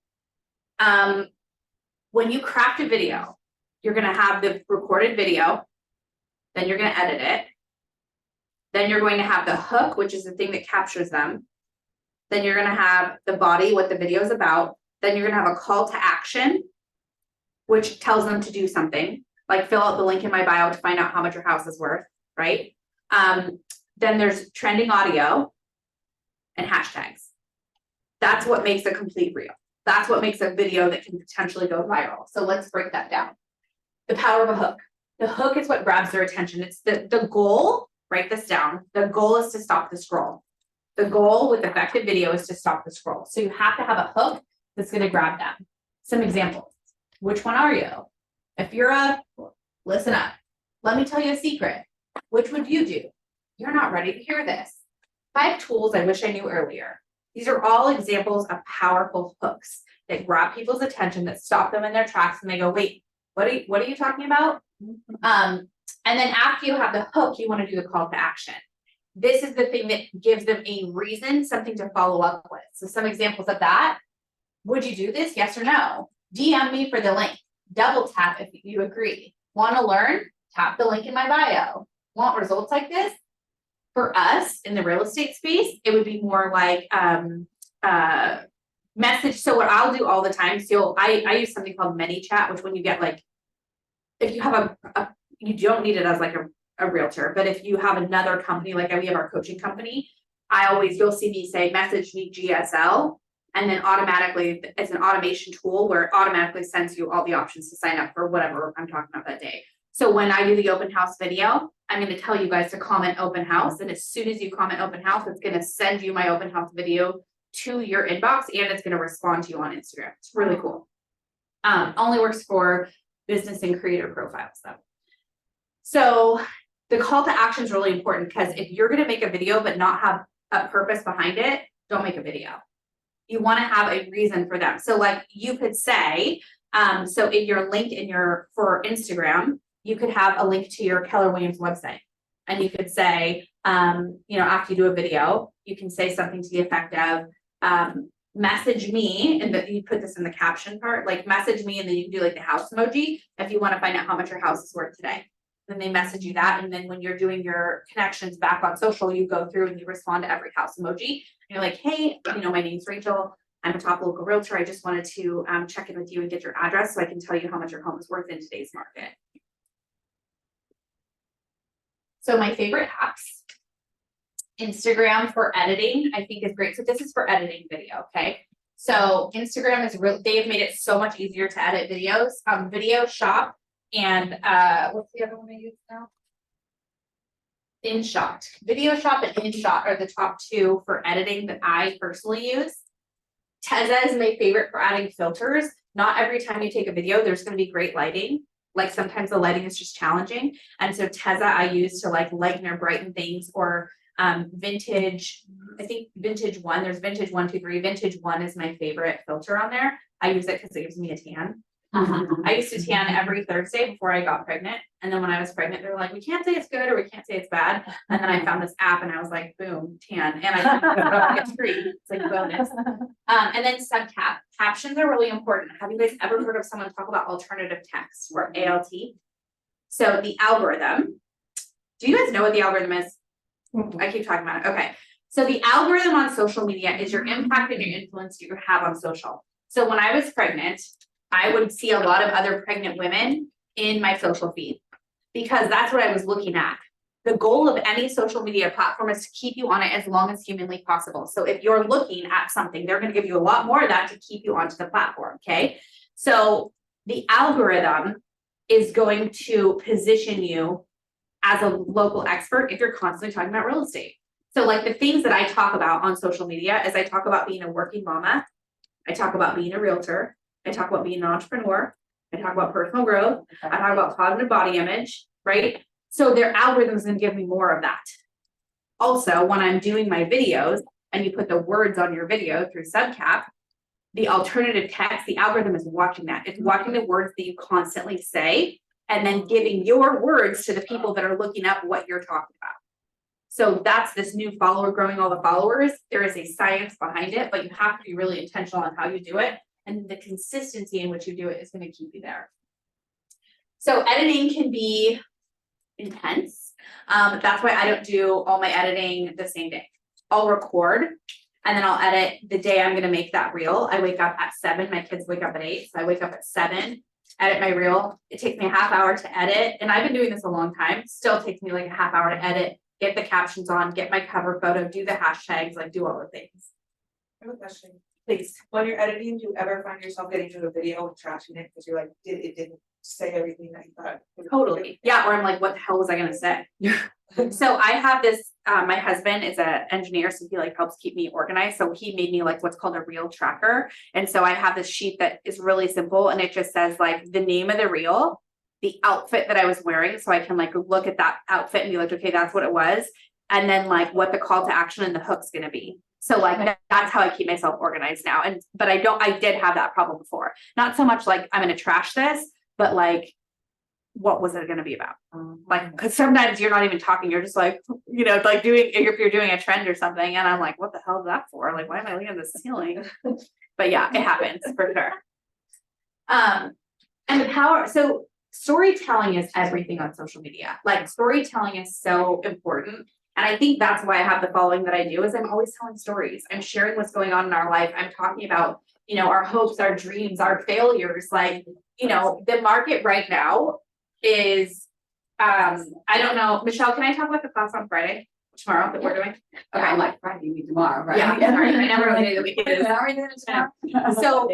When you craft a video, you're going to have the recorded video, then you're going to edit it. Then you're going to have the hook, which is the thing that captures them. Then you're going to have the body, what the video is about. Then you're gonna have a call to action, which tells them to do something, like fill out the link in my bio to find out how much your house is worth, right? Then there's trending audio and hashtags. That's what makes a complete reel. That's what makes a video that can potentially go viral. So let's break that down. The power of a hook. The hook is what grabs their attention. It's the goal, write this down. The goal is to stop the scroll. The goal with effective video is to stop the scroll. So you have to have a hook that's going to grab them. Some examples. Which one are you? If you're listen up. Let me tell you a secret. Which would you do? You're not ready to hear this. 5 tools I wish I knew earlier. These are all examples of powerful hooks that grab people's attention, that stop them in their tracks, and they go, wait, what are you talking about? And then after you have the hook, you want to do the call to action. This is the thing that gives them a reason, something to follow up with. So some examples of that. Would you do this? Yes or no? DM me for the link. Double tap if you agree. Want to learn? Tap the link in my bio. Want results like this? For us in the real estate space, it would be more like message. So what I'll do all the time, so I use something called ManyChat, which when you get like, if you have you don't need it as like a realtor, but if you have another company, like we have our coaching company, you'll see me say message me GSL, and then automatically it's an automation tool where it automatically sends you all the options to sign up for whatever I'm talking about that day. So when I do the open house video, I'm going to tell you guys to comment open house. And as soon as you comment open house, it's going to send you my open house video to your inbox, and it's going to respond to you on Instagram. It's really cool. Only works for business and creator profiles though. So the call to action is really important, because if you're going to make a video but not have a purpose behind it, don't make a video. You want to have a reason for them. So like you could say, so in your link for Instagram, you could have a link to your Keller Williams website. And you could say, after you do a video, you can say something to the effect of, message me, and that you put this in the caption part, like message me, and then you can do like the house emoji if you want to find out how much your house is worth today. Then they message you that, and then when you're doing your connections back on social, you go through and you respond to every house emoji. And you're like, hey, my name's Rachel. I'm a top local realtor. I just wanted to check in with you and get your address so I can tell you how much your home is worth in today's market. So my favorite apps, Instagram for editing, I think is great. So this is for editing video, okay? So Instagram is they have made it so much easier to edit videos. Video Shop and what's the other one I use now? InShot. Video Shop and InShot are the top 2 for editing that I personally use. Tezza is my favorite for adding filters. Not every time you take a video, there's going to be great lighting. Like sometimes the lighting is just challenging. And so Tezza I use to like lighten or brighten things, or vintage, I think vintage 1, there's vintage 1, 2, 3. Vintage 1 is my favorite filter on there. I use it because it gives me a tan. I used to tan every Thursday before I got pregnant. And then when I was pregnant, they were like, we can't say it's good or we can't say it's bad. And then I found this app and I was like, boom, tan. And it's free. It's like a bonus. And then captions are really important. Have you guys ever heard of someone talk about alternative text, or ALT? So the algorithm, do you guys know what the algorithm is? I keep talking about it. Okay. So the algorithm on social media is your impact and your influence you have on social. So when I was pregnant, I would see a lot of other pregnant women in my social feed, because that's what I was looking at. The goal of any social media platform is to keep you on it as long as humanly possible. So if you're looking at something, they're going to give you a lot more of that to keep you onto the platform. Okay. So the algorithm is going to position you as a local expert if you're constantly talking about real estate. So like the things that I talk about on social media is I talk about being a working mama. I talk about being a realtor. I talk about being an entrepreneur. I talk about personal growth. I talk about positive body image, right? So their algorithm is going to give me more of that. Also, when I'm doing my videos and you put the words on your video through subcap, the alternative text, the algorithm is watching that. It's watching the words that you constantly say and then giving your words to the people that are looking up what you're talking about. So that's this new follower, growing all the followers. There is a science behind it, but you have to be really intentional on how you do it. And the consistency in which you do it is going to keep you there. So editing can be intense. That's why I don't do all my editing the same day. I'll record And then I'll edit the day I'm gonna make that reel. I wake up at 7, my kids wake up at 8, so I wake up at 7, edit my reel. It takes me a half hour to edit, and I've been doing this a long time. Still takes me like a half hour to edit, get the captions on, get my cover photo, do the hashtags, like do all the things. I have a question. Please. When you're editing, do you ever find yourself getting to a video and trashing it because you're like, it didn't say everything that you thought? Totally. Yeah, or I'm like, what the hell was I gonna say? So I have this, my husband is an engineer, so he like helps keep me organized. So he made me like what's called a reel tracker. And so I have this sheet that is really simple and it just says like the name of the reel, the outfit that I was wearing. So I can like look at that outfit and be like, okay, that's what it was. And then like what the call to action and the hook's gonna be. So like that's how I keep myself organized now. But I did have that problem before. Not so much like I'm gonna trash this, but like, what was it gonna be about? Like, because sometimes you're not even talking, you're just like, you know, like if you're doing a trend or something, and I'm like, what the hell is that for? Like, why am I looking at the ceiling? But yeah, it happens for sure. And the power, so storytelling is everything on social media. Like storytelling is so important. And I think that's why I have the following that I do is I'm always telling stories. I'm sharing what's going on in our life. I'm talking about, you know, our hopes, our dreams, our failures. Like, you know, the market right now is, I don't know, Michelle, can I talk about the class on Friday, tomorrow that we're doing? Okay, I'm like, Friday, you mean tomorrow, right? Yeah, sorry, I never know what day of the week it is. How are you doing tomorrow? So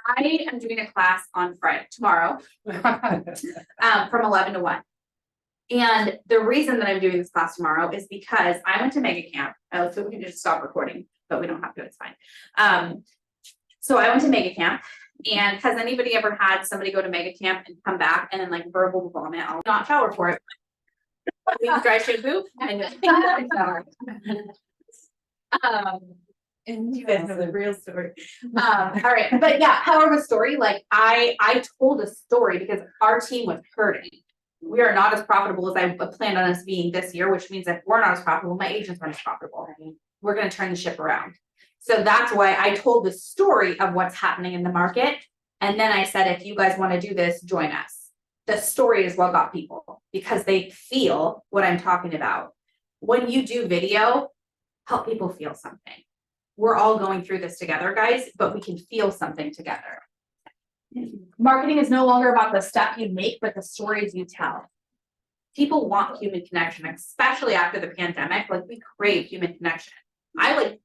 I am doing a class on Friday, tomorrow, from 11 to 1. And the reason that I'm doing this class tomorrow is because I went to Mega Camp. So we can just stop recording, but we don't have to, it's fine. So I went to Mega Camp. And has anybody ever had somebody go to Mega Camp and come back and then like verbal vomit? I'll not shower for it. Use dry shampoo and And you guys know the real story. all right, but yeah, power of a story. Like I told a story because our team was hurting. We are not as profitable as I planned on us being this year, which means if we're not as profitable, my agents aren't as profitable. We're going to turn the ship around. So that's why I told the story of what's happening in the market. And then I said, if you guys want to do this, join us. The story is what got people because they feel what I'm talking about. When you do video, help people feel something. We're all going through this together, guys, but we can feel something together. Marketing is no longer about the stuff you make, but the stories you tell. People want human connection, especially after the pandemic. Like we crave human connection. I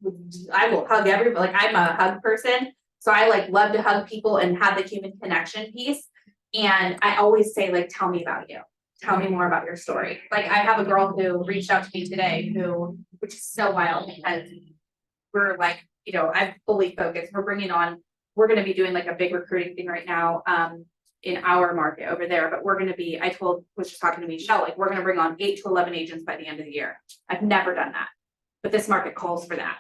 will hug everybody. Like I'm a hug person. So I like love to hug people and have the human connection piece. And I always say, like, tell me about you. Tell me more about your story. Like I have a girl who reached out to me today which is so wild because we're like, you know, I'm fully focused. We're going to be doing like a big recruiting thing right now in our market over there. But we're going to be, was just talking to Michelle, like we're going to bring on 8 to 11 agents by the end of the year. I've never done that. But this market calls for that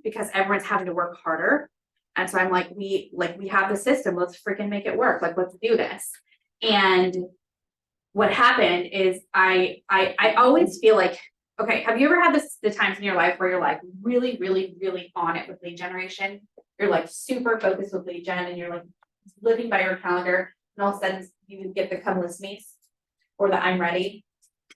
because everyone's having to work harder. And so I'm like, we have the system, let's freaking make it work. Like, let's do this. And what happened is I always feel like, okay, have you ever had the times in your life where you're like really, really, really on it with lead generation? You're like super focused with lead gen and you're like living by your calendar and all of a sudden you get the come list meets or the I'm ready.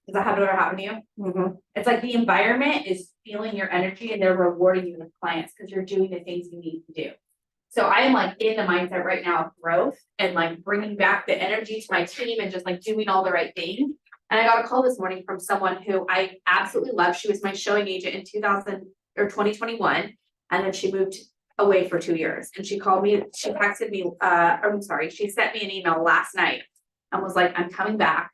Does that ever happen to you? Mm-hmm. It's like the environment is feeling your energy and they're rewarding you with clients because you're doing the things you need to do. So I am like in the mindset right now of growth and like bringing back the energy to my team and just like doing all the right things. And I got a call this morning from someone who I absolutely love. She was my showing agent in 2021. And then she moved away for 2 years. And she called me, she texted me, she sent me an email last night and was like, I'm coming back.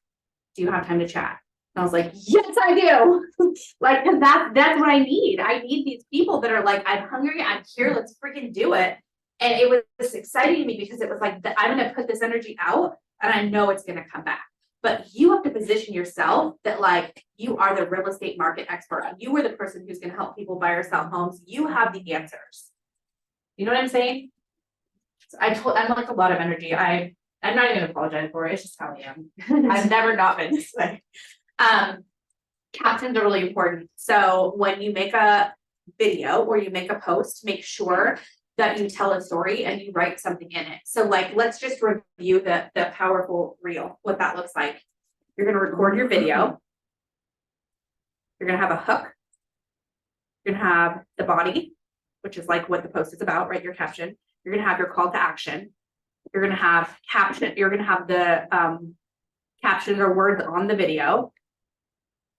Do you have time to chat? And I was like, yes, I do. Like, cause that's what I need. I need these people that are like, I'm hungry, I'm here, let's freaking do it. And it was exciting to me because it was like, I'm going to put this energy out and I know it's going to come back. But you have to position yourself that like, you are the real estate market expert. You are the person who's going to help people buy or sell homes. You have the answers. You know what I'm saying? So I'm like a lot of energy. I'm not even gonna apologize for it. It's just how I am. I've never not been this way. Captions are really important. So when you make a video or you make a post, make sure that you tell a story and you write something in it. So like, let's just review the powerful reel, what that looks like. You're gonna record your video. You're gonna have a hook. You're gonna have the body, which is like what the post is about, right? Your caption. You're gonna have your call to action. You're gonna have caption, you're gonna have the captions or words on the video.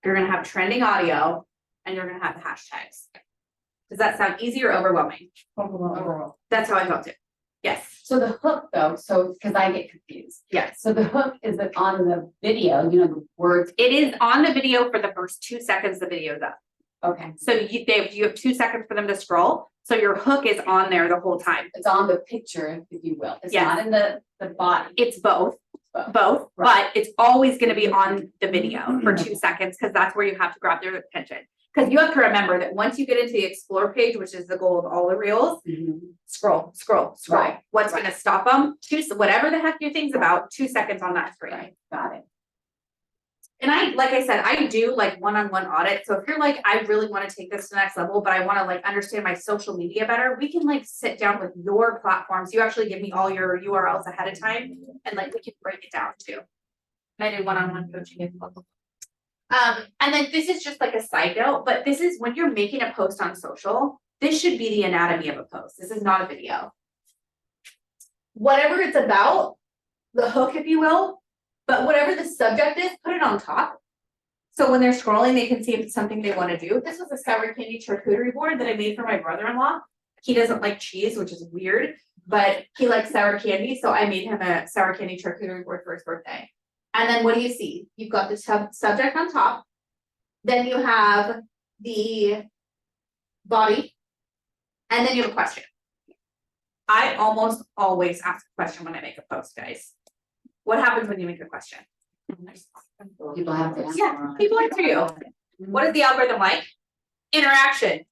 You're gonna have trending audio, and you're gonna have the hashtags. Does that sound easy or overwhelming? Overall. That's how I felt it. Yes, So the hook though, so, cause I get confused. yes. So the hook is it on the video, you know, the words, It is on the video for the first 2 seconds the video's up. okay, So you have 2 seconds for them to scroll. So your hook is on there the whole time. it's on the picture, if you will, it's Yes. not in the body. It's both, Both. but Right. it's always gonna be on the video for 2 seconds, because that's where you have to grab their attention. Because you have to remember that once you get into the explore page, which is the goal of all the reels, scroll, scroll, scroll. Right, What's right. gonna stop them? Whatever the heck your thing's about, 2 seconds on that screen. Right, got it. And like I said, I do like one-on-one audit. So if you're like, I really want to take this to the next level, but I want to like understand my social media better, we can like sit down with your platforms. You actually give me all your URLs ahead of time, and like we can break it down too. And I do one-on-one coaching as well. And then this is just like a side note, but this is when you're making a post on social, this should be the anatomy of a post. This is not a video. Whatever it's about, the hook, if you will, but whatever the subject is, put it on top. So when they're scrolling, they can see if it's something they want to do. This was a sour candy charcuterie board that I made for my brother-in-law. He doesn't like cheese, which is weird, but he likes sour candy. So I made him a sour candy charcuterie board for his birthday. And then what do you see? You've got the subject on top. Then you have the body. And then you have a question. I almost always ask a question when I make a post, guys. What happens when you make a question? People have to answer. Yeah, people answer you. What is the algorithm like? Interaction.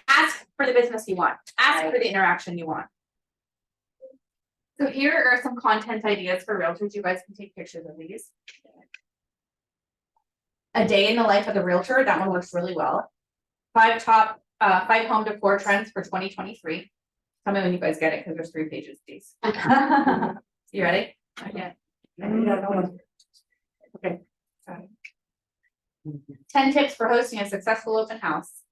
Ask for the business you want. Ask for the interaction you want. So here are some content ideas for realtors. You guys can take pictures of these. A day in the life of the realtor. That one works really well. 5 home decor trends for 2023. Tell me when you guys get it, because there's 3 pages of these. You ready? Okay. Okay. 10 tips for hosting a successful open house.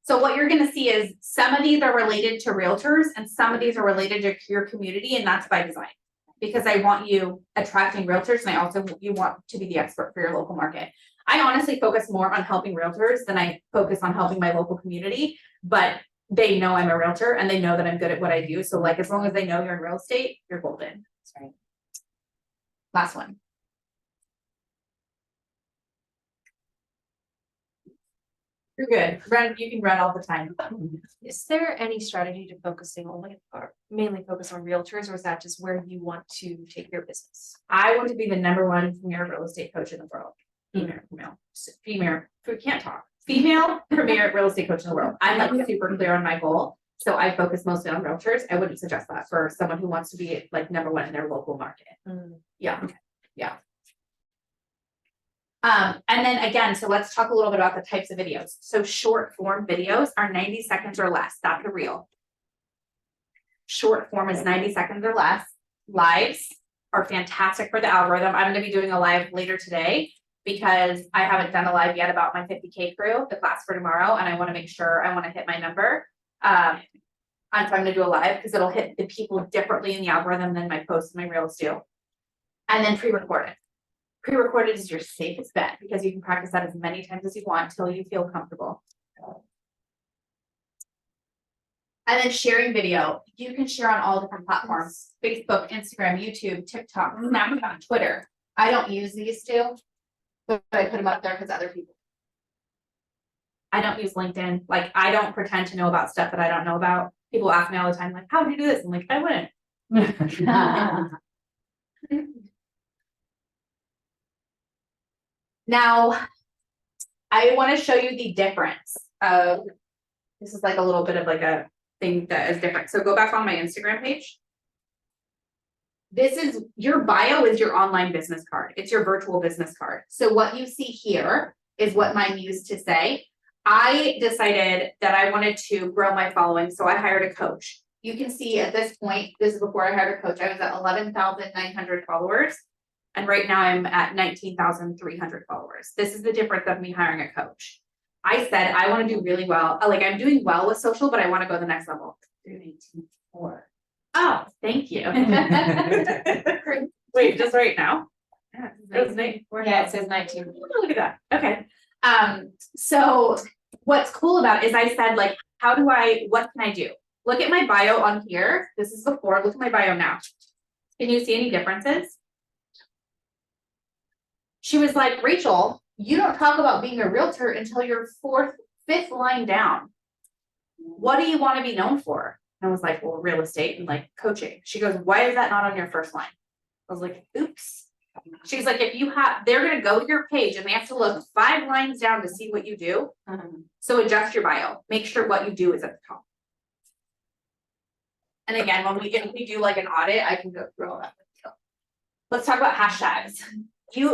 So what you're gonna see is some of these are related to realtors and some of these are related to your community, and that's by design. Because I want you attracting realtors, and I also you want to be the expert for your local market. I honestly focus more on helping realtors than I focus on helping my local community, but they know I'm a realtor and they know that I'm good at what I do. So like, as long as they know you're in real estate, you're golden. That's right. Last one. You're good. Run, you can run all the time. Is there any strategy to focusing only or mainly focus on realtors, or is that just where you want to take your business? I want to be the #1 premier real estate coach in the world. Female, we can't talk. Female premier real estate coach in the world. I'm like super clear on my goal. So I focus mostly on realtors. I wouldn't suggest that for someone who wants to be like #1 in their local market. Yeah, yeah. And then again, so let's talk a little bit about the types of videos. So short form videos are 90 seconds or less. That's a reel. Short form is 90 seconds or less. Lives are fantastic for the algorithm. I'm going to be doing a live later today because I haven't done a live yet about my 50K crew, the class for tomorrow, and I want to make sure I want to hit my number. And so I'm going to do a live because it'll hit the people differently in the algorithm than my posts and my reels do. And then pre-recorded. Pre-recorded is your safest bet because you can practice that as many times as you want until you feel comfortable. And then sharing video. You can share on all different platforms: Facebook, Instagram, YouTube, TikTok, Snapchat, Twitter. I don't use these two, but I put them up there because other people. I don't use LinkedIn. Like, I don't pretend to know about stuff that I don't know about. People ask me all the time, like, how do you do this? I'm like, I wouldn't. Now, I want to show you the difference of, this is like a little bit of like a thing that is different. So go back on my Instagram page. This is, your bio is your online business card. It's your virtual business card. So what you see here is what mine used to say. I decided that I wanted to grow my following, so I hired a coach. You can see at this point, this is before I hired a coach, I was at 11,900 followers. And right now I'm at 19,300 followers. This is the difference of me hiring a coach. I said, I wanna do really well, like, I'm doing well with social, but I wanna go to the next level. 18.4. Oh, thank you. Wait, just right now? Yeah, Yeah, it says 19. Look at that, okay. So what's cool about it is I said, like, what can I do? Look at my bio on here, this is before, look at my bio now. Can you see any differences? She was like, Rachel, you don't talk about being a realtor until your fifth line down. What do you want to be known for? And I was like, well, real estate and like coaching. She goes, why is that not on your first line? I was like, oops. She's like, they're going to go to your page and they have to look 5 lines down to see what you do. So adjust your bio, make sure what you do is at the top. And again, if we do like an audit, I can go through all that. Let's talk about hashtags.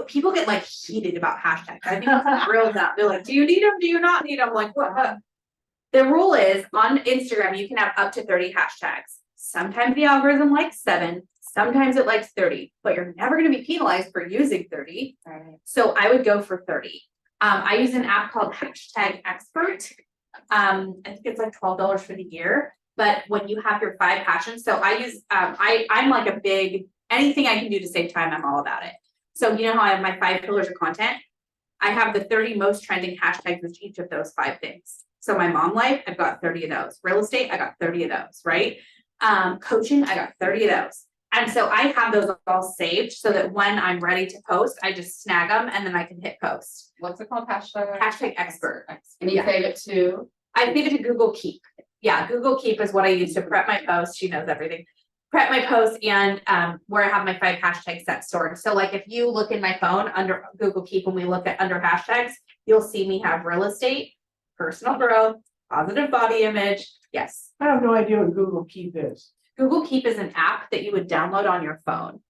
People get like heated about hashtags. I think it's real that they're like, do you need them? Do you not need them? Like, what? The rule is on Instagram, you can have up to 30 hashtags. Sometimes the algorithm likes 7, sometimes it likes 30, but you're never going to be penalized for using 30. Right. So I would go for 30. I use an app called Hashtag Expert. I think it's like $12 for the year. But when you have your 5 passions, so I use, I'm like a big, anything I can do to save time, I'm all about it. So you know how I have my 5 pillars of content? I have the 30 most trending hashtags with each of those 5 things. So my mom life, I've got 30 of those. Real estate, I got 30 of those, right? Coaching, I got 30 of those. And so I have those all saved so that when I'm ready to post, I just snag them and then I can hit post. What's it called? Hashtag? Hashtag expert. And you save it to, I save it to Google Keep. Yeah, Google Keep is what I use to prep my post. She knows everything. Prep my post and where I have my 5 hashtags set stored. So like if you look in my phone under Google Keep, when we look at under hashtags, you'll see me have real estate, personal growth, positive body image. Yes. I have no idea what Google Keep is. Google Keep is an app that you would download on your phone.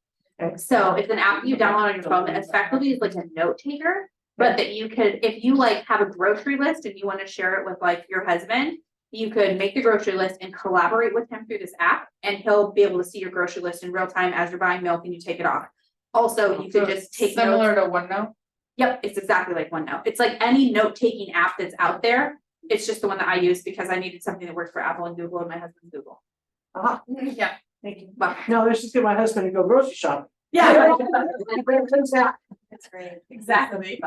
Okay. So it's an app you download on your phone that effectively is like a note taker, but that you could, if you like have a grocery list and you want to share it with like your husband, you could make the grocery list and collaborate with him through this app and he'll be able to see your grocery list in real time as you're buying milk and you take it off. Also, you could just take notes. Similar to OneNote? Yep, it's exactly like OneNote. It's like any note-taking app that's out there. It's just the one that I use because I needed something that works for Apple and Google and my husband's Google. Yeah. Thank you. But No, let's just get my husband to go grocery shopping. yeah, That's great. exactly.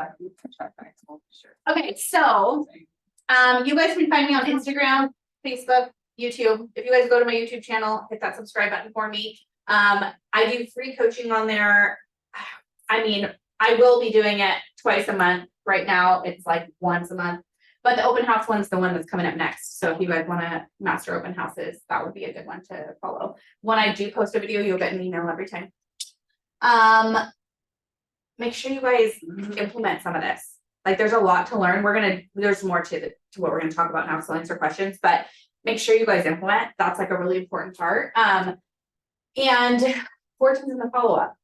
Okay, so you guys can find me on Instagram, Facebook, YouTube. If you guys go to my YouTube channel, hit that subscribe button for me. I do free coaching on there. I mean, I will be doing it twice a month. Right now, it's like once a month. But the open house one's the one that's coming up next. So if you guys want to master open houses, that would be a good one to follow. When I do post a video, you'll get an email every time. Make sure you guys implement some of this. Like there's a lot to learn. There's more to what we're gonna talk about now, so I'll answer questions, but make sure you guys implement. That's like a really important part. And 14 in the follow-up.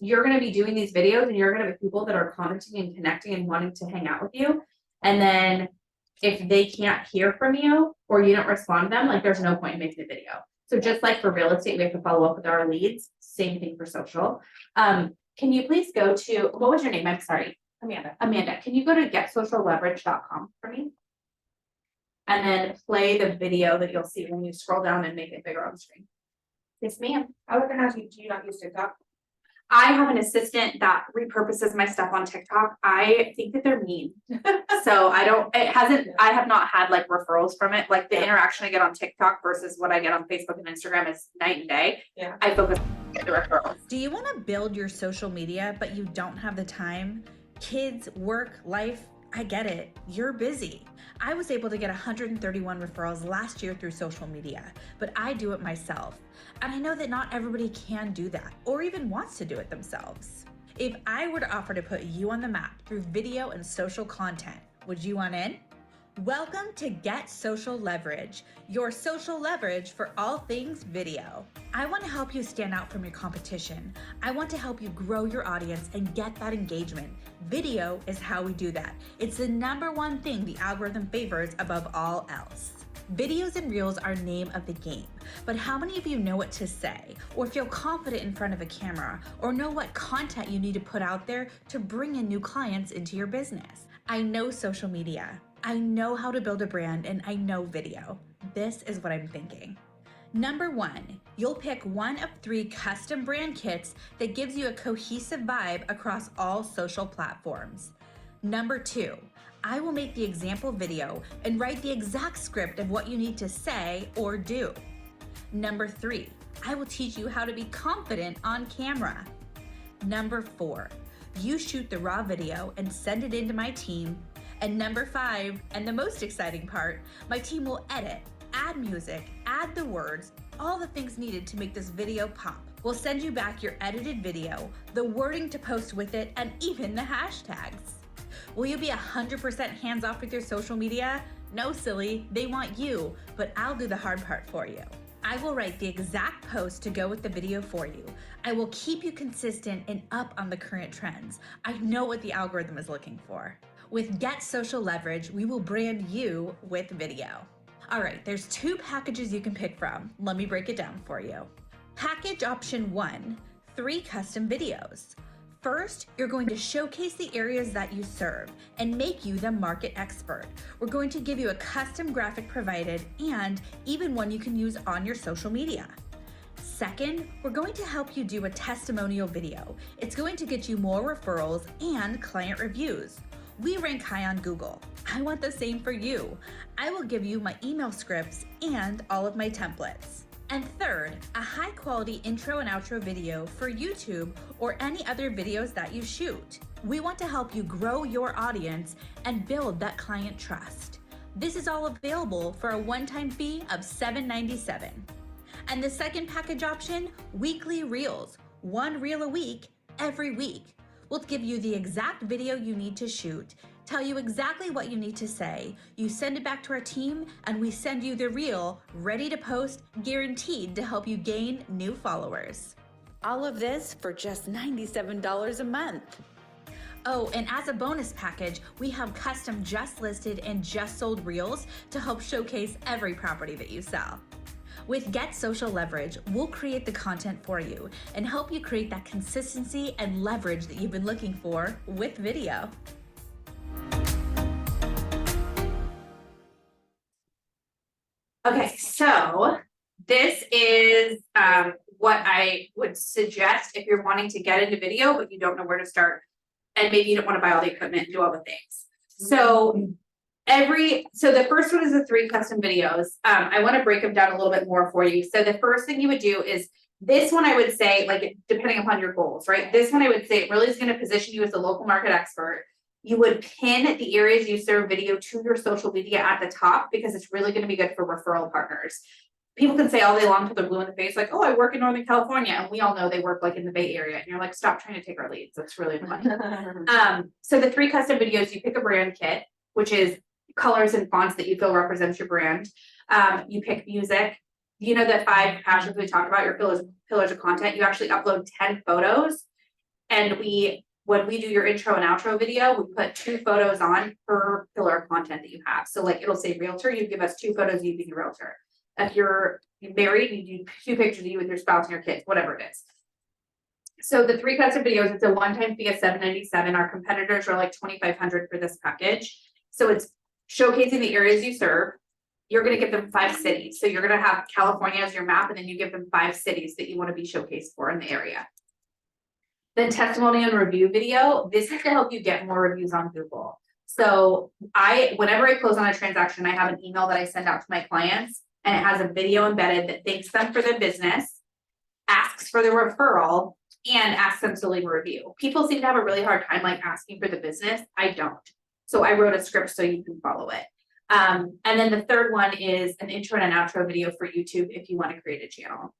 You're gonna be doing these videos and you're gonna have people that are commenting and connecting and wanting to hang out with you. And then if they can't hear from you or you don't respond to them, like there's no point in making a video. So just like for real estate, we have to follow up with our leads. Same thing for social. Can you please go to, what was your name? I'm sorry. Amanda, can you go to getsocialleverage.com for me? And then play the video that you'll see when you scroll down and make it bigger on the screen. Yes, ma'am. I was gonna ask you, do you not use TikTok? I have an assistant that repurposes my stuff on TikTok. I think that they're mean. So I have not had like referrals from it. Like the interaction I get on TikTok versus what I get on Facebook and Instagram is night and day. Yeah. I focus on the referrals. Do you want to build your social media, but you don't have the time? Kids, work, life, I get it. You're busy. I was able to get 131 referrals last year through social media, but I do it myself. And I know that not everybody can do that or even wants to do it themselves. If I were to offer to put you on the map through video and social content, would you want in? Welcome to Get Social Leverage, your social leverage for all things video. I want to help you stand out from your competition. I want to help you grow your audience and get that engagement. Video is how we do that. It's the #1 thing the algorithm favors above all else. Videos and reels are name of the game, but how many of you know what to say or feel confident in front of a camera or know what content you need to put out there to bring in new clients into your business? I know social media. I know how to build a brand and I know video. This is what I'm thinking. Number 1, you'll pick one of 3 custom brand kits that gives you a cohesive vibe across all social platforms. Number 2, I will make the example video and write the exact script of what you need to say or do. Number 3, I will teach you how to be confident on camera. Number 4, you shoot the raw video and send it into my team. And number 5, and the most exciting part, my team will edit, add music, add the words, all the things needed to make this video pop. We'll send you back your edited video, the wording to post with it, and even the hashtags. Will you be 100% hands off with your social media? No, silly, they want you, but I'll do the hard part for you. I will write the exact post to go with the video for you. I will keep you consistent and up on the current trends. I know what the algorithm is looking for. With Get Social Leverage, we will brand you with video. All right, there's 2 packages you can pick from. Let me break it down for you. Package option 1, 3 custom videos. First, you're going to showcase the areas that you serve and make you the market expert. We're going to give you a custom graphic provided and even one you can use on your social media. Second, we're going to help you do a testimonial video. It's going to get you more referrals and client reviews. We rank high on Google. I want the same for you. I will give you my email scripts and all of my templates. And third, a high quality intro and outro video for YouTube or any other videos that you shoot. We want to help you grow your audience and build that client trust. This is all available for a one-time fee of $7.97. And the second package option, weekly reels, 1 reel a week, every week. We'll give you the exact video you need to shoot, tell you exactly what you need to say, you send it back to our team, and we send you the reel ready to post, guaranteed to help you gain new followers. All of this for just $97 a month. Oh, and as a bonus package, we have custom just listed and just sold reels to help showcase every property that you sell. With Get Social Leverage, we'll create the content for you and help you create that consistency and leverage that you've been looking for with video. Okay, so this is what I would suggest if you're wanting to get into video, but you don't know where to start. And maybe you don't want to buy all the equipment and do all the things. So the first one is the 3 custom videos. I want to break them down a little bit more for you. So the first thing you would do is this one, I would say, like, depending upon your goals, right? This one, I would say, it really is going to position you as a local market expert. You would pin the areas you serve video to your social media at the top because it's really going to be good for referral partners. People can say all day long till they're blue in the face, like, oh, I work in Northern California. And we all know they work like in the Bay Area. And you're like, stop trying to take our leads. That's really annoying. So the 3 custom videos, you pick a brand kit, which is colors and fonts that you feel represents your brand. You pick music. You know, the 5 passions we talked about, your pillars of content, you actually upload 10 photos. And when we do your intro and outro video, we put 2 photos on per pillar of content that you have. So like it'll say realtor, you give us 2 photos, you be a realtor. If you're married, you do 2 pictures of you with your spouse and your kids, whatever it is. So the 3 custom videos, it's a one-time fee of $7.97. Our competitors are like $2,500 for this package. So it's showcasing the areas you serve. You're going to give them 5 cities. So you're going to have California as your map, and then you give them 5 cities that you want to be showcased for in the area. Then testimonial and review video. This is to help you get more reviews on Google. So whenever I close on a transaction, I have an email that I send out to my clients, and it has a video embedded that thanks them for their business, asks for the referral, and asks them to leave a review. People seem to have a really hard time like asking for the business. I don't. So I wrote a script so you can follow it. And then the third one is an intro and an outro video for YouTube if you want to create a channel.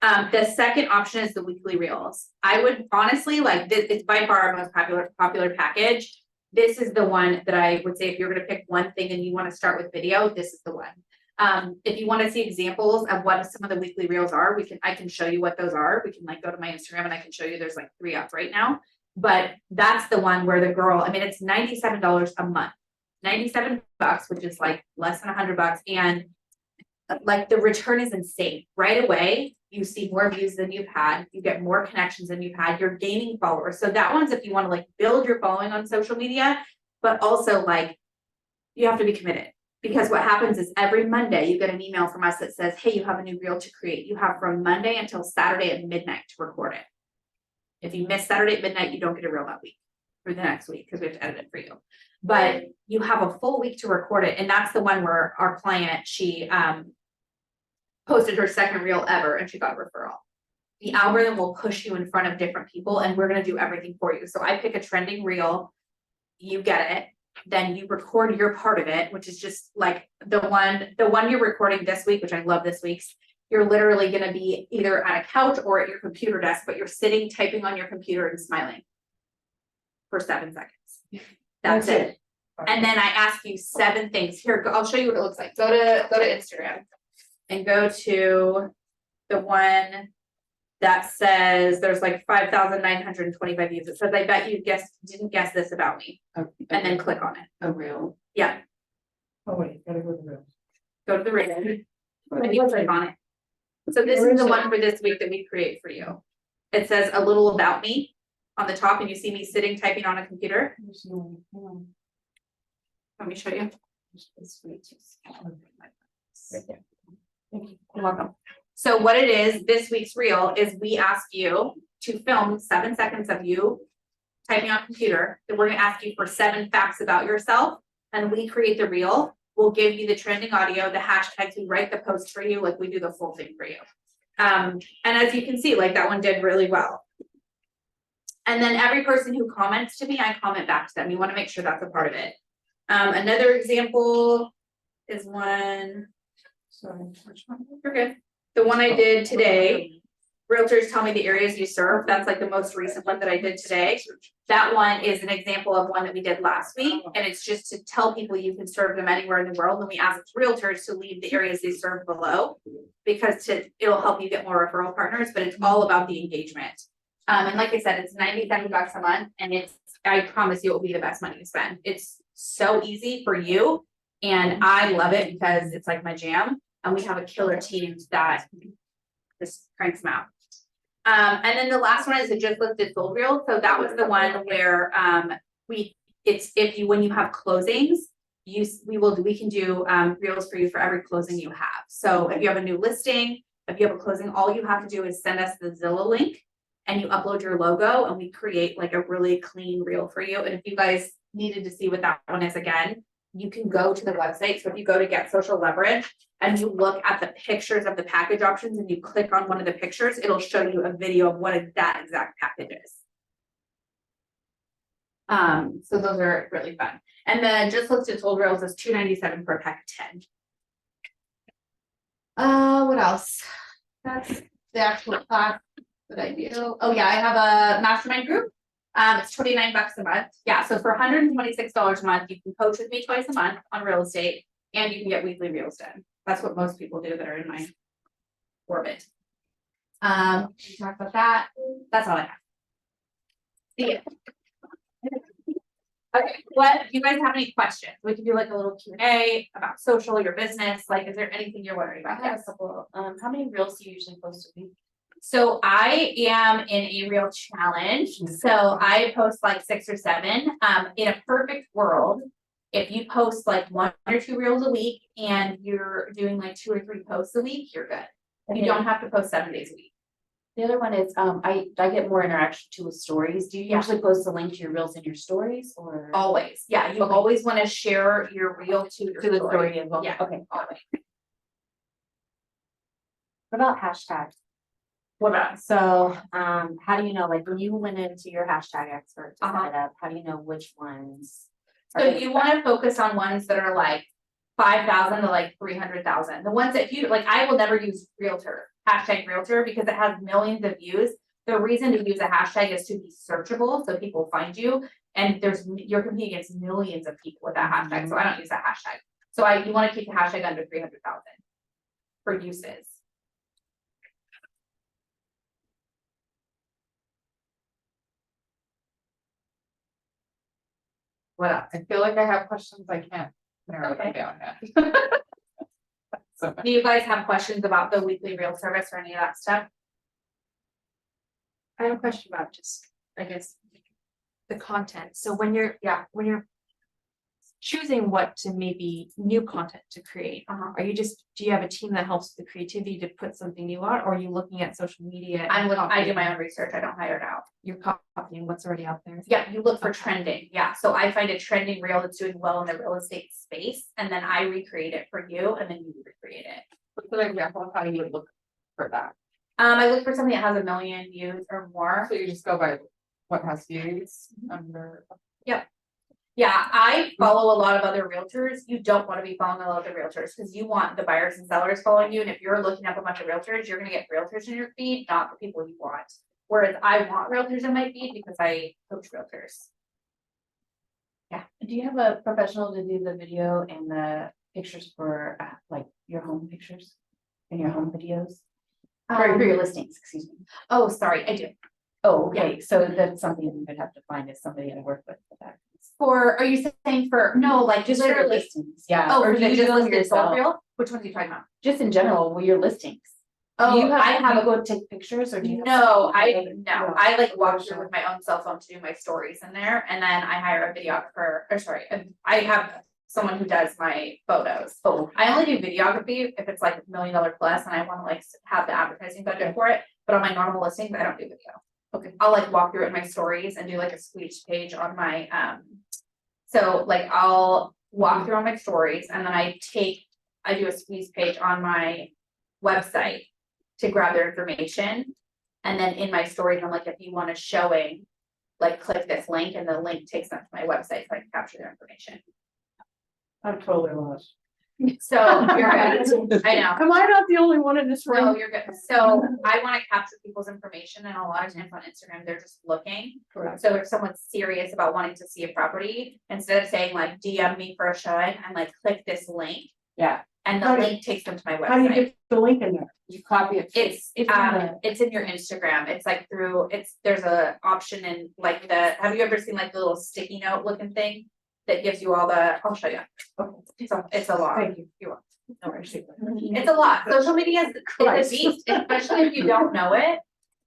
The second option is the weekly reels. I would honestly like this, it's by far our most popular package. This is the one that I would say if you're going to pick one thing and you want to start with video, this is the one. If you want to see examples of what some of the weekly reels are, I can show you what those are. We can like go to my Instagram and I can show you there's like 3 up right now. But that's the one where the girl, I mean, it's $97 a month, $97, which is like less than $100. And like the return is insane. Right away, you see more views than you've had. You get more connections than you've had. You're gaining followers. So that one's if you want to like build your following on social media, but also like You have to be committed. Because what happens is every Monday you get an email from us that says, hey, you have a new reel to create. You have from Monday until Saturday at midnight to record it. If you miss Saturday at midnight, you don't get a reel that week or the next week because we have to edit it for you. But you have a full week to record it. And that's the one where our client, she posted her second reel ever and she got a referral. The algorithm will push you in front of different people and we're going to do everything for you. So I pick a trending reel, you get it. Then you record your part of it, which is just like the one you're recording this week, which I love this week's. You're literally going to be either on a couch or at your computer desk, but you're sitting, typing on your computer and smiling for 7 seconds. That's it. And then I ask you 7 things. Here, I'll show you what it looks like. Go to Instagram and go to the one that says there's like 5,925 views. It says, I bet you didn't guess this about me. And then click on it. A reel. Yeah, Oh, wait, gotta go to the. go to the radio and you click on it. So this is the one for this week that we create for you. It says a little about me on the top and you see me sitting typing on a computer. Let me show you. Right there. You're welcome. So what it is, this week's reel is we ask you to film 7 seconds of you typing on computer. Then we're gonna ask you for 7 facts about yourself and we create the reel. We'll give you the trending audio, the hashtags, we write the post for you, like we do the full thing for you. And as you can see, like that one did really well. And then every person who comments to me, I comment back to them. You wanna make sure that's a part of it. Another example is one, sorry, which one? You're good. The one I did today, realtors tell me the areas you serve. That's like the most recent one that I did today. That one is an example of one that we did last week. And it's just to tell people you can serve them anywhere in the world. And we ask realtors to leave the areas they serve below because it'll help you get more referral partners, but it's all about the engagement. And like I said, it's $97 a month and I promise you it will be the best money to spend. It's so easy for you. And I love it because it's like my jam. And we have a killer team that just cranks them out. And then the last one is a just listed sold reel. So that was the one where when you have closings, we can do reels for you for every closing you have. So if you have a new listing, if you have a closing, all you have to do is send us the Zillow link and you upload your logo and we create like a really clean reel for you. And if you guys needed to see what that one is again, you can go to the website. So if you go to Get Social Leverage and you look at the pictures of the package options and you click on one of the pictures, it'll show you a video of what that exact package is. So those are really fun. And then just listed sold reels is $297 for a pack of 10. What else? That's the actual class that I do. Oh yeah, I have a mastermind group. It's $29 a month. Yeah, so for $126 a month, you can coach with me twice a month on real estate and you can get weekly reels done. That's what most people do that are in my orbit. We talked about that. That's all I have. See ya. Okay, what, do you guys have any questions? We can do like a little Q&A about social, your business. Like, is there anything you're worried about? I have a couple. How many reels do you usually post a week? So I am in a real challenge. So I post like 6 or 7. In a perfect world, if you post like 1 or 2 reels a week and you're doing like 2 or 3 posts a week, you're good. Okay. You don't have to post 7 days a week. The other one is, I get more interaction too with stories. Do you Yeah. usually post a link to your reels in your stories or? Always. Yeah, you always want to share your reel to your To the story as well? Yeah. Okay. Always. What about hashtags? What about? So, how do you know, like when you went into your hashtag expert to Uh-huh. set it up, how do you know which ones? are So gonna you be want to focus on ones that are like 5,000 to like 300,000. The ones that you like, I will never use realtor, hashtag realtor, because it has millions of views. The reason to use a hashtag is to be searchable so people find you. And you're competing against millions of people with that hashtag. So I don't use that hashtag. So you want to keep the hashtag under 300,000 for uses. What else? I feel like I have questions I can't narrow them Okay. down yet. So, Do you guys have questions about the weekly reel service or any of that stuff? I have a question about just, I guess, the content. So when you're choosing what to maybe new content to create? Uh-huh. Do you have a team that helps with the creativity to put something new out, or are you looking at social media? I do copying? my own research, I don't hire it out. You're copying what's already out there. Yeah, you look for Okay. trending, yeah, so I find a trending reel that's doing well in the real estate space, and then I recreate it for you, and then you recreate it. What's an example of how you would look for that? I look for something that has 1 million views or more. So you just go by what has views under. Yeah, I follow a lot of other realtors. You don't want to be following a lot of other realtors because you want the buyers and sellers following you. And if you're looking up a bunch of realtors, you're gonna get realtors in your feed, not the people you want. Whereas I want realtors in my feed because I coach realtors. Do you have a professional to do the video and the pictures for like your home pictures? And your home videos? For your listings, excuse me. Oh, sorry, I do. Oh, okay, so that's something we would have to find is somebody to work with for that. Are you saying for, no, like Just for your literally? listings, yeah. Oh, Or for do the you just do them listed sold yourself? reel? Which ones are you talking about? Just in general, with your listings. Do Oh, you I have to go take pictures or do you? No, No. I like walk through with my own cell phone to do my stories in there, and then I hire a videographer, or sorry, I have someone who does my photos. Oh, I only do videography if it's like $1 million plus and I wanna like have the advertising budget for it, but on my normal listings, I don't do video. Okay. I'll like walk through it in my stories and do like a squeeze page on my, so like I'll walk through on my stories and then I do a squeeze page on my website to grab their information. And then in my stories, I'm like, if you want a showing, like click this link and the link takes them to my website so I can capture their information. I'm totally lost. So you're good. I know. Am I not the only one in this No, room? you're good. So I want to capture people's information and a lot of times on Instagram, they're just looking. Correct. So if someone's serious about wanting to see a property, instead of saying like DM me for a showing, I'm like, click this link. Yeah. And the How do- link takes them to my How do you website. get the link in there? You copy it. It's in the- it's in your Instagram. It's like there's a option in like have you ever seen like the little sticky note looking thing? That gives you all I'll show you. It's a lot. Thank you. You're welcome. No worries. It's a lot. Social media is it's a beast, especially if you don't know it.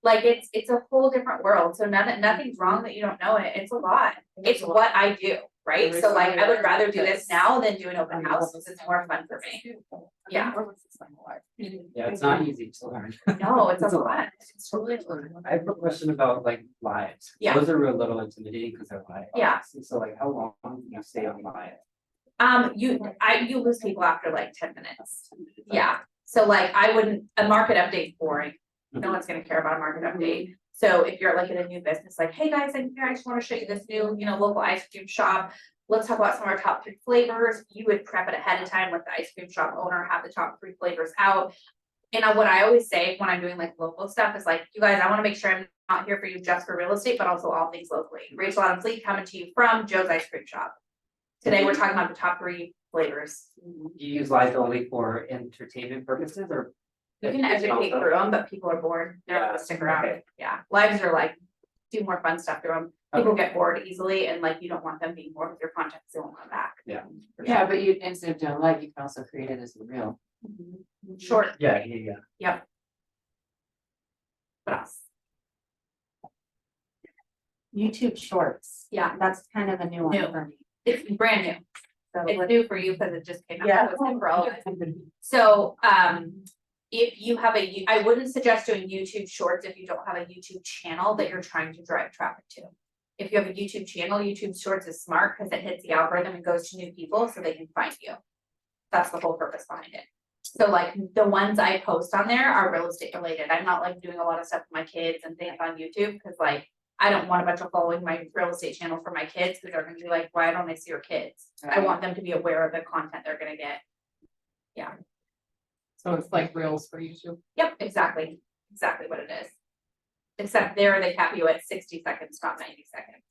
Like it's a whole different world. So nothing's wrong that you don't know it. It's a lot. It's what I do, right? So like I would rather do this now than do an open house because it's more fun for me. Yeah. Yeah, it's not easy to learn. No, it's It's a a lot. lot. It's totally learn. I have a question about like lives. Yeah. Those are real little intimidating because they're live. Yeah. So like how long do you stay on live? You lose people after like 10 minutes. Yeah, so like a market update's boring. No one's gonna care about a market update. So if you're like in a new business, like, hey guys, I'm here, I just wanna show you this new, local ice cream shop. Let's talk about some of our top 3 flavors. You would prep it ahead of time with the ice cream shop owner, have the top 3 flavors out. And what I always say when I'm doing like local stuff is like, you guys, I wanna make sure I'm not here for you just for real estate, but also all things locally. Rachel Adams Lee coming to you from Joe's Ice Cream Shop. Today, we're talking about the top 3 flavors. Do you use live only for entertainment purposes or? You can educate through them, but people are bored. They're not gonna stick around. Okay. Yeah, lives are like, do more fun stuff through them. People get bored easily and like, you don't want them being bored with your content, so they won't come back. Yeah. Yeah, but you, instead of doing live, you can also create it as a reel. Short, Yeah. what else? YouTube Shorts. Yeah. That's kind of a new one New. for me. It's brand new. So It's what- new for you because it just came out. Yeah. So it's new for all of us. So, if you have I wouldn't suggest doing YouTube Shorts if you don't have a YouTube channel that you're trying to drive traffic to. If you have a YouTube channel, YouTube Shorts is smart because it hits the algorithm and goes to new people so they can find you. That's the whole purpose behind it. So like the ones I post on there are real estate related. I'm not like doing a lot of stuff with my kids and things on YouTube because like I don't want a bunch of following my real estate channel for my kids because they're gonna be like, why don't I see your kids? I want them to be aware of the content they're gonna get. Yeah. So it's like reels for YouTube. Yep, exactly what it is. Except there they cap you at 60 seconds, not 90 seconds.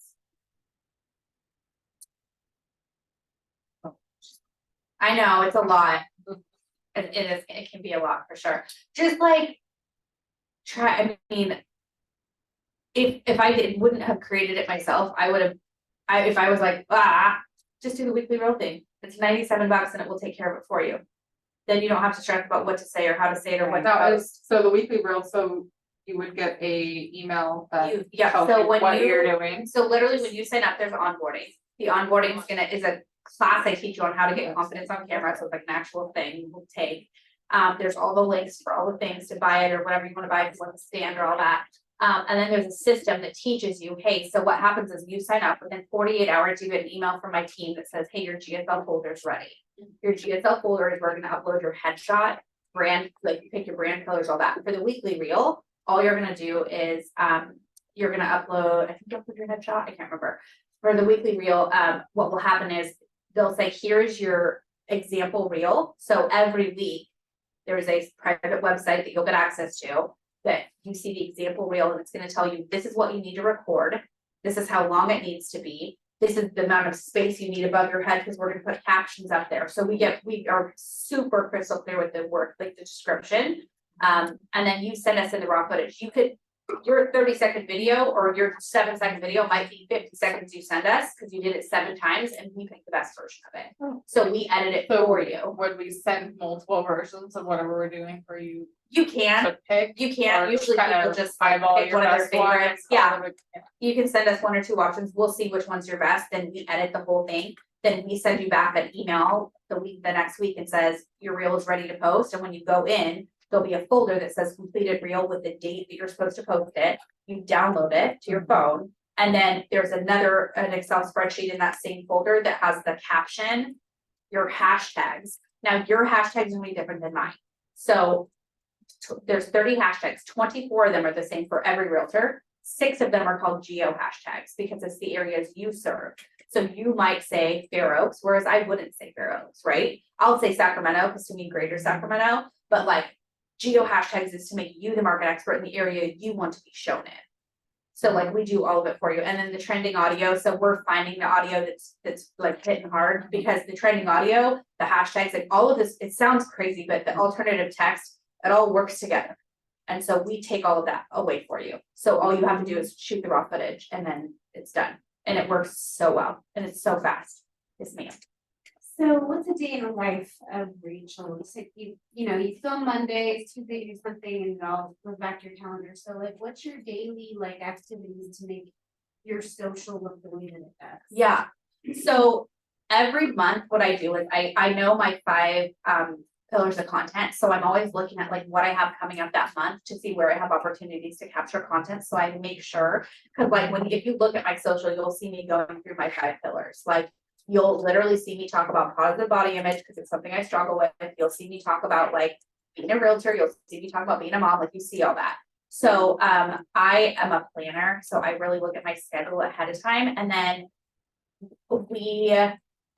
I know, it's a lot. It can be a lot for sure. Just like I mean. If I wouldn't have created it myself, I would have, if I was like, just do the weekly reel thing. It's $97 and it will take care of it for you. Then you don't have to stress about what to say or how to say it or what to That post. was, so the weekly reel, so you would get a email that Yeah, tells so you when what you're you, doing. so literally when you sign up, there's onboarding. The onboarding is a class I teach you on how to get confidence on camera, so it's like an actual thing we'll take. There's all the links for all the things to buy it or whatever you wanna buy, if you want the stand or all that. And then there's a system that teaches you, hey, so what happens is you sign up within 48 hours, you get an email from my team that says, hey, your GSL folder's ready. Your GSL folder is where you're gonna upload your headshot, brand, like you pick your brand colors, all that. For the weekly reel, all you're gonna do is, you're gonna upload, I think you'll put your headshot, I can't remember. For the weekly reel, what will happen is they'll say, here's your example reel. So every week, there's a private website that you'll get access to that you see the example reel and it's gonna tell you, this is what you need to record. This is how long it needs to be. This is the amount of space you need above your head because we're gonna put captions up there. So we are super crystal clear with the work, like the description. And then you send us in the raw footage. You could, your 30-second video or your 7-second video might be 50 seconds you send us because you did it 7 times and we pick the best version of it. So we edit it for you. Would we send multiple versions of whatever we're doing for you You can, to pick? you can, or usually kind people of just eyeball pick your one of their best one, favorites. Yeah, all of it? you can send us 1 or 2 options. We'll see which one's your best, then we edit the whole thing. Then we send you back an email the next week and says your reel is ready to post. And when you go in, there'll be a folder that says completed reel with the date that you're supposed to post it. You download it to your phone. And then there's an Excel spreadsheet in that same folder that has the caption, your hashtags. Now your hashtags are gonna be different than mine. So there's 30 hashtags, 24 of them are the same for every realtor. 6 of them are called geo hashtags because it's the areas you serve. So you might say Fair Oaks, whereas I wouldn't say Fair Oaks, right? I'll say Sacramento because to me, greater Sacramento, but like geo hashtags is to make you the market expert in the area you want to be shown in. So like we do all of it for you. And then the trending audio. So we're finding the audio that's like hitting hard because the trending audio, the hashtags, like all of this, it sounds crazy, but the alternative text, it all works together. And so we take all of that away for you. So all you have to do is shoot the raw footage and then it's done. And it works so well and it's so fast. Yes, ma'am. So what's a day in the life of Rachel? So you film Mondays, Tuesday do something and it all goes back to your calendar. So like, what's your daily like activities to make your social look the way that it does? Yeah. So every month, what I do is I know my 5 pillars of content. So I'm always looking at like what I have coming up that month to see where I have opportunities to capture content. So I make sure, because like if you look at my social, you'll see me going through my 5 pillars. Like you'll literally see me talk about positive body image because it's something I struggle with. You'll see me talk about like being a realtor. You'll see me talk about being a mom. Like you see all that. So I am a planner. So I really look at my schedule ahead of time. And then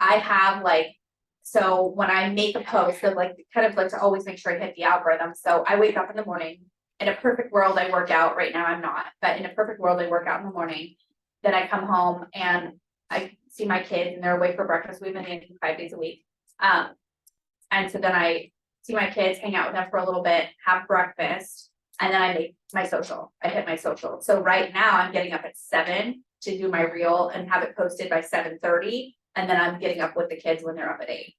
I have like, so when I make a post, so like kind of like to always make sure I hit the algorithm. So I wake up in the morning. In a perfect world, I work out. Right now I'm not, but in a perfect world, I work out in the morning. Then I come home and I see my kids and they're away for breakfast. We've been eating 5 days a week. And so then I see my kids, hang out with them for a little bit, have breakfast, and then I make my social. I hit my social. So right now I'm getting up at 7 to do my reel and have it posted by 7:30. And then I'm getting up with the kids when they're up at 8.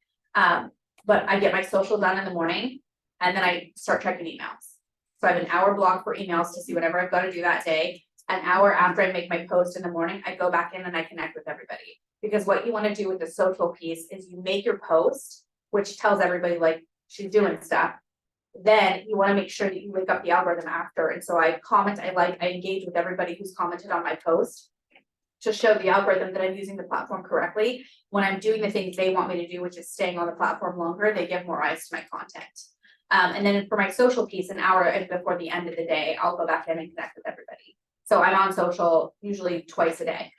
But I get my social done in the morning and then I start checking emails. So I have an hour block for emails to see whatever I've got to do that day. An hour after I make my post in the morning, I go back in and I connect with everybody. Because what you want to do with the social piece is you make your post, which tells everybody like she's doing stuff. Then you want to make sure that you wake up the algorithm after. And so I comment, I engage with everybody who's commented on my post to show the algorithm that I'm using the platform correctly. When I'm doing the things they want me to do, which is staying on the platform longer, they give more eyes to my content. And then for my social piece, an hour before the end of the day, I'll go back in and connect with everybody. So I'm on social usually twice a day,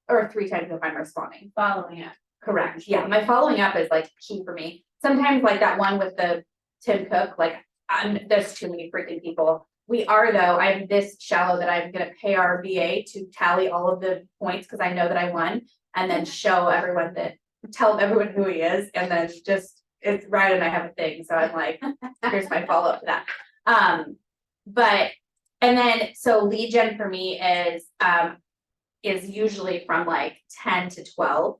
or 3 times if I'm responding. Following it. Correct. Yeah, my following up is like key for me. Sometimes like that one with the Tim Cook, like there's too many freaking people. We are though, I'm this shallow that I'm gonna pay our VA to tally all of the points because I know that I won, and then tell everyone who he is, and then just it's right and I have a thing. So I'm like, here's my follow-up to that. And then so lead gen for me is usually from like 10 to 12.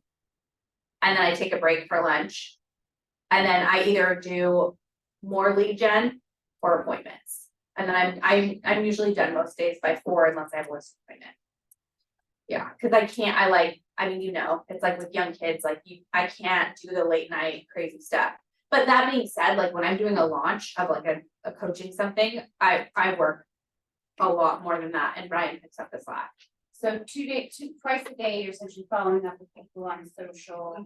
And then I take a break for lunch. And then I either do more lead gen or appointments. And then I'm usually done most days by 4 unless I have a list appointment. Yeah, because I mean, it's like with young kids, like I can't do the late night crazy stuff. But that being said, like when I'm doing a launch of like a coaching something, I work a lot more than that, and Brian picks up the slack. So twice a day, you're essentially following up with people on social.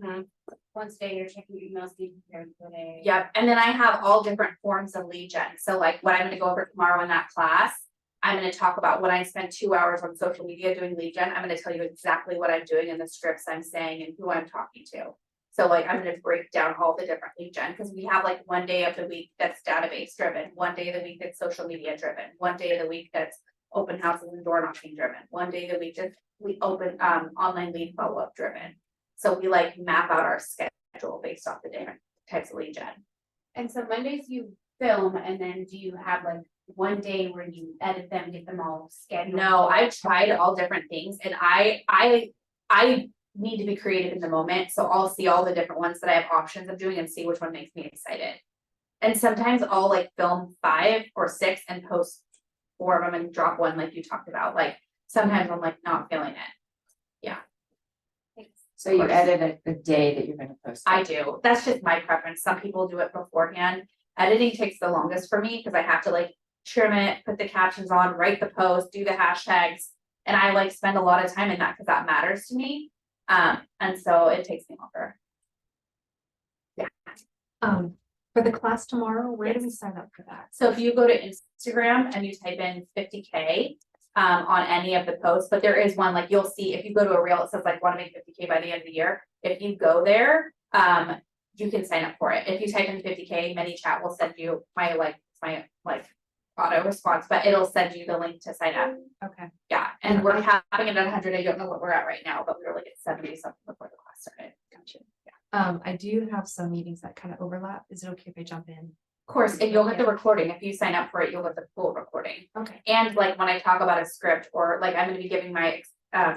Once a day, you're checking emails, being prepared for the day. Yep, and then I have all different forms of lead gen. So like what I'm gonna go over tomorrow in that class, I'm gonna talk about when I spend 2 hours on social media doing lead gen. I'm gonna tell you exactly what I'm doing and the scripts I'm saying and who I'm talking to. So like I'm gonna break down all the different lead gen, because we have like one day of the week that's database driven, one day of the week that's social media driven, one day of the week that's open houses and door knocking driven, one day of the week just we open online lead follow-up driven. So we like map out our schedule based off the different types of lead gen. And so Mondays you film, and then do you have like one day where you edit them, get them all scheduled? No, I've tried all different things, and I need to be creative in the moment. So I'll see all the different ones that I have options of doing and see which one makes me excited. And sometimes I'll like film 5 or 6 and post 4 of them and drop one like you talked about. Like sometimes I'm like not feeling it. Yeah. So you edit the day that you're gonna post. I do. That's just my preference. Some people do it beforehand. Editing takes the longest for me because I have to like trim it, put the captions on, write the post, do the hashtags. And I like spend a lot of time in that because that matters to me. And so it takes me longer. For the class tomorrow, where do we Yes. sign up for that? So if you go to Instagram and you type in 50K on any of the posts, but there is one like you'll see if you go to a reel, it says like want to make 50K by the end of the year. If you go there, you can sign up for it. If you type in 50K, ManyChat will send you my auto response, but it'll send you the link to sign up. Okay. Yeah, and we're having it at 100. I don't know what we're at right now, but we were like at 70 something before the class started. Gotcha. Yeah. I do have some meetings that kind of overlap. Is it okay if I jump in? Of course, and you'll get the recording. If you sign up for it, you'll get the full recording. Okay. And like when I talk about a script, or like I'm gonna be giving my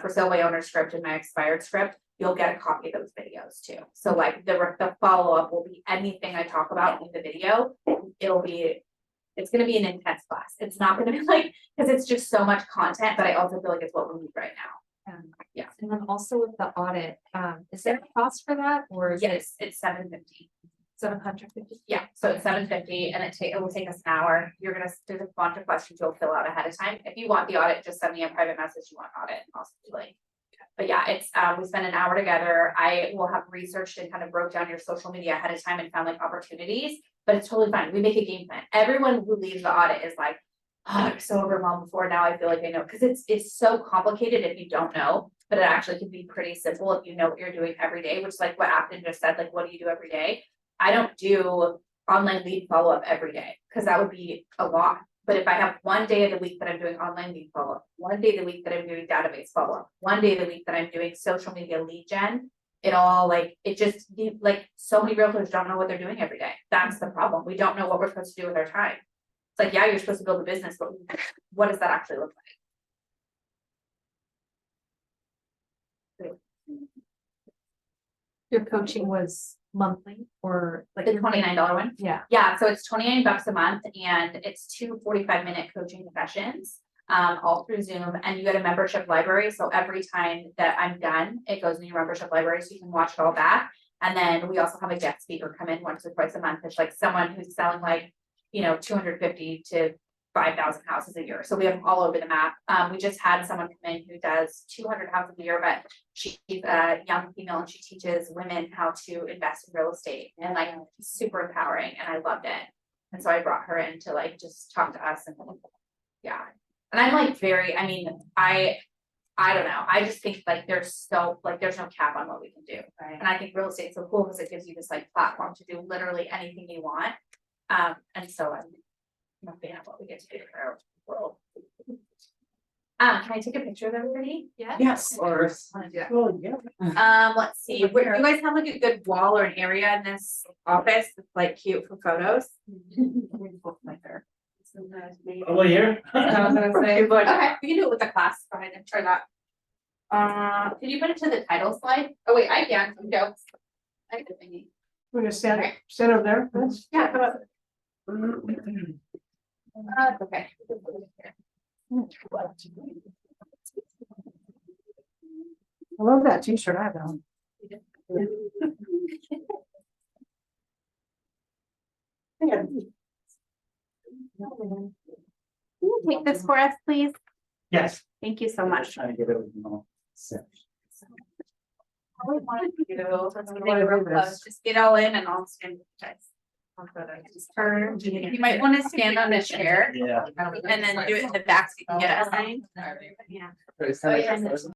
for sale by owner script and my expired script, you'll get a copy of those videos too. So like the follow-up will be anything I talk about in the video. It's gonna be an intense class. It's not gonna be like, because it's just so much content, but I also feel like it's what we need right now. Yeah. And then also with the audit, is there a cost for that or is it Yes, it's $750. 750? Yeah, so it's $750 and it will take us an hour. There's a bunch of questions you'll fill out ahead of time. If you want the audit, just send me a private message, you want audit, and I'll send you like. But yeah, it's we spend an hour together. I will have researched and kind of broke down your social media ahead of time and found like opportunities, but it's totally fine. We make a game plan. Everyone who leaves the audit is like, oh, I'm so overwhelmed before now. I feel like I know, because it's so complicated if you don't know, but it actually can be pretty simple if you know what you're doing every day, which is like what Afton just said, like, what do you do every day? I don't do online lead follow-up every day because that would be a lot. But if I have one day of the week that I'm doing online lead follow-up, one day of the week that I'm doing database follow-up, one day of the week that I'm doing social media lead gen, like so many realtors don't know what they're doing every day. That's the problem. We don't know what we're supposed to do with our time. It's like, yeah, you're supposed to build a business, but what does that actually look like? Your coaching was monthly or like The $29 one? Yeah. Yeah, so it's $29 a month and it's 2 45-minute coaching sessions, all through Zoom, and you get a membership library. So every time that I'm done, it goes in your membership library so you can watch it all back. And then we also have a guest speaker come in once or twice a month. It's like someone who's selling like, 250 to 5,000 houses a year. So we have them all over the map. We just had someone come in who does 200 houses a year, but she's a young female and she teaches women how to invest in real estate, and like super empowering, and I loved it. And so I brought her in to like just talk to us, and yeah. And I'm like I don't know. I just think like there's no cap on what we can do. Right. And I think real estate is so cool because it gives you this like platform to do literally anything you want. And so I'm a fan of what we get to do for our world. Can I take a picture of everybody? Yeah. Yes. Of course. Wanna do that? Oh, yeah. Let's see. Do you guys have like a good wall or an area in this office that's like cute for photos? My hair. Over here? I was gonna say, but okay, we can do it with the class. Go ahead and try that. Can you put it to the title slide? Oh wait, I can. Go. I get the thingy. We're gonna stand over there. That's- Yeah, come up. Okay. I love that t-shirt I have on. Can you take this for us, please? Yes. Thank you so much. Trying to get everything all set. All we wanted to do, let's get it real close, just get all in and I'll stand with you guys. Or you might want to stand on a chair Yeah. and then do it in the back so you can get a sign. Yeah. It's kind of like-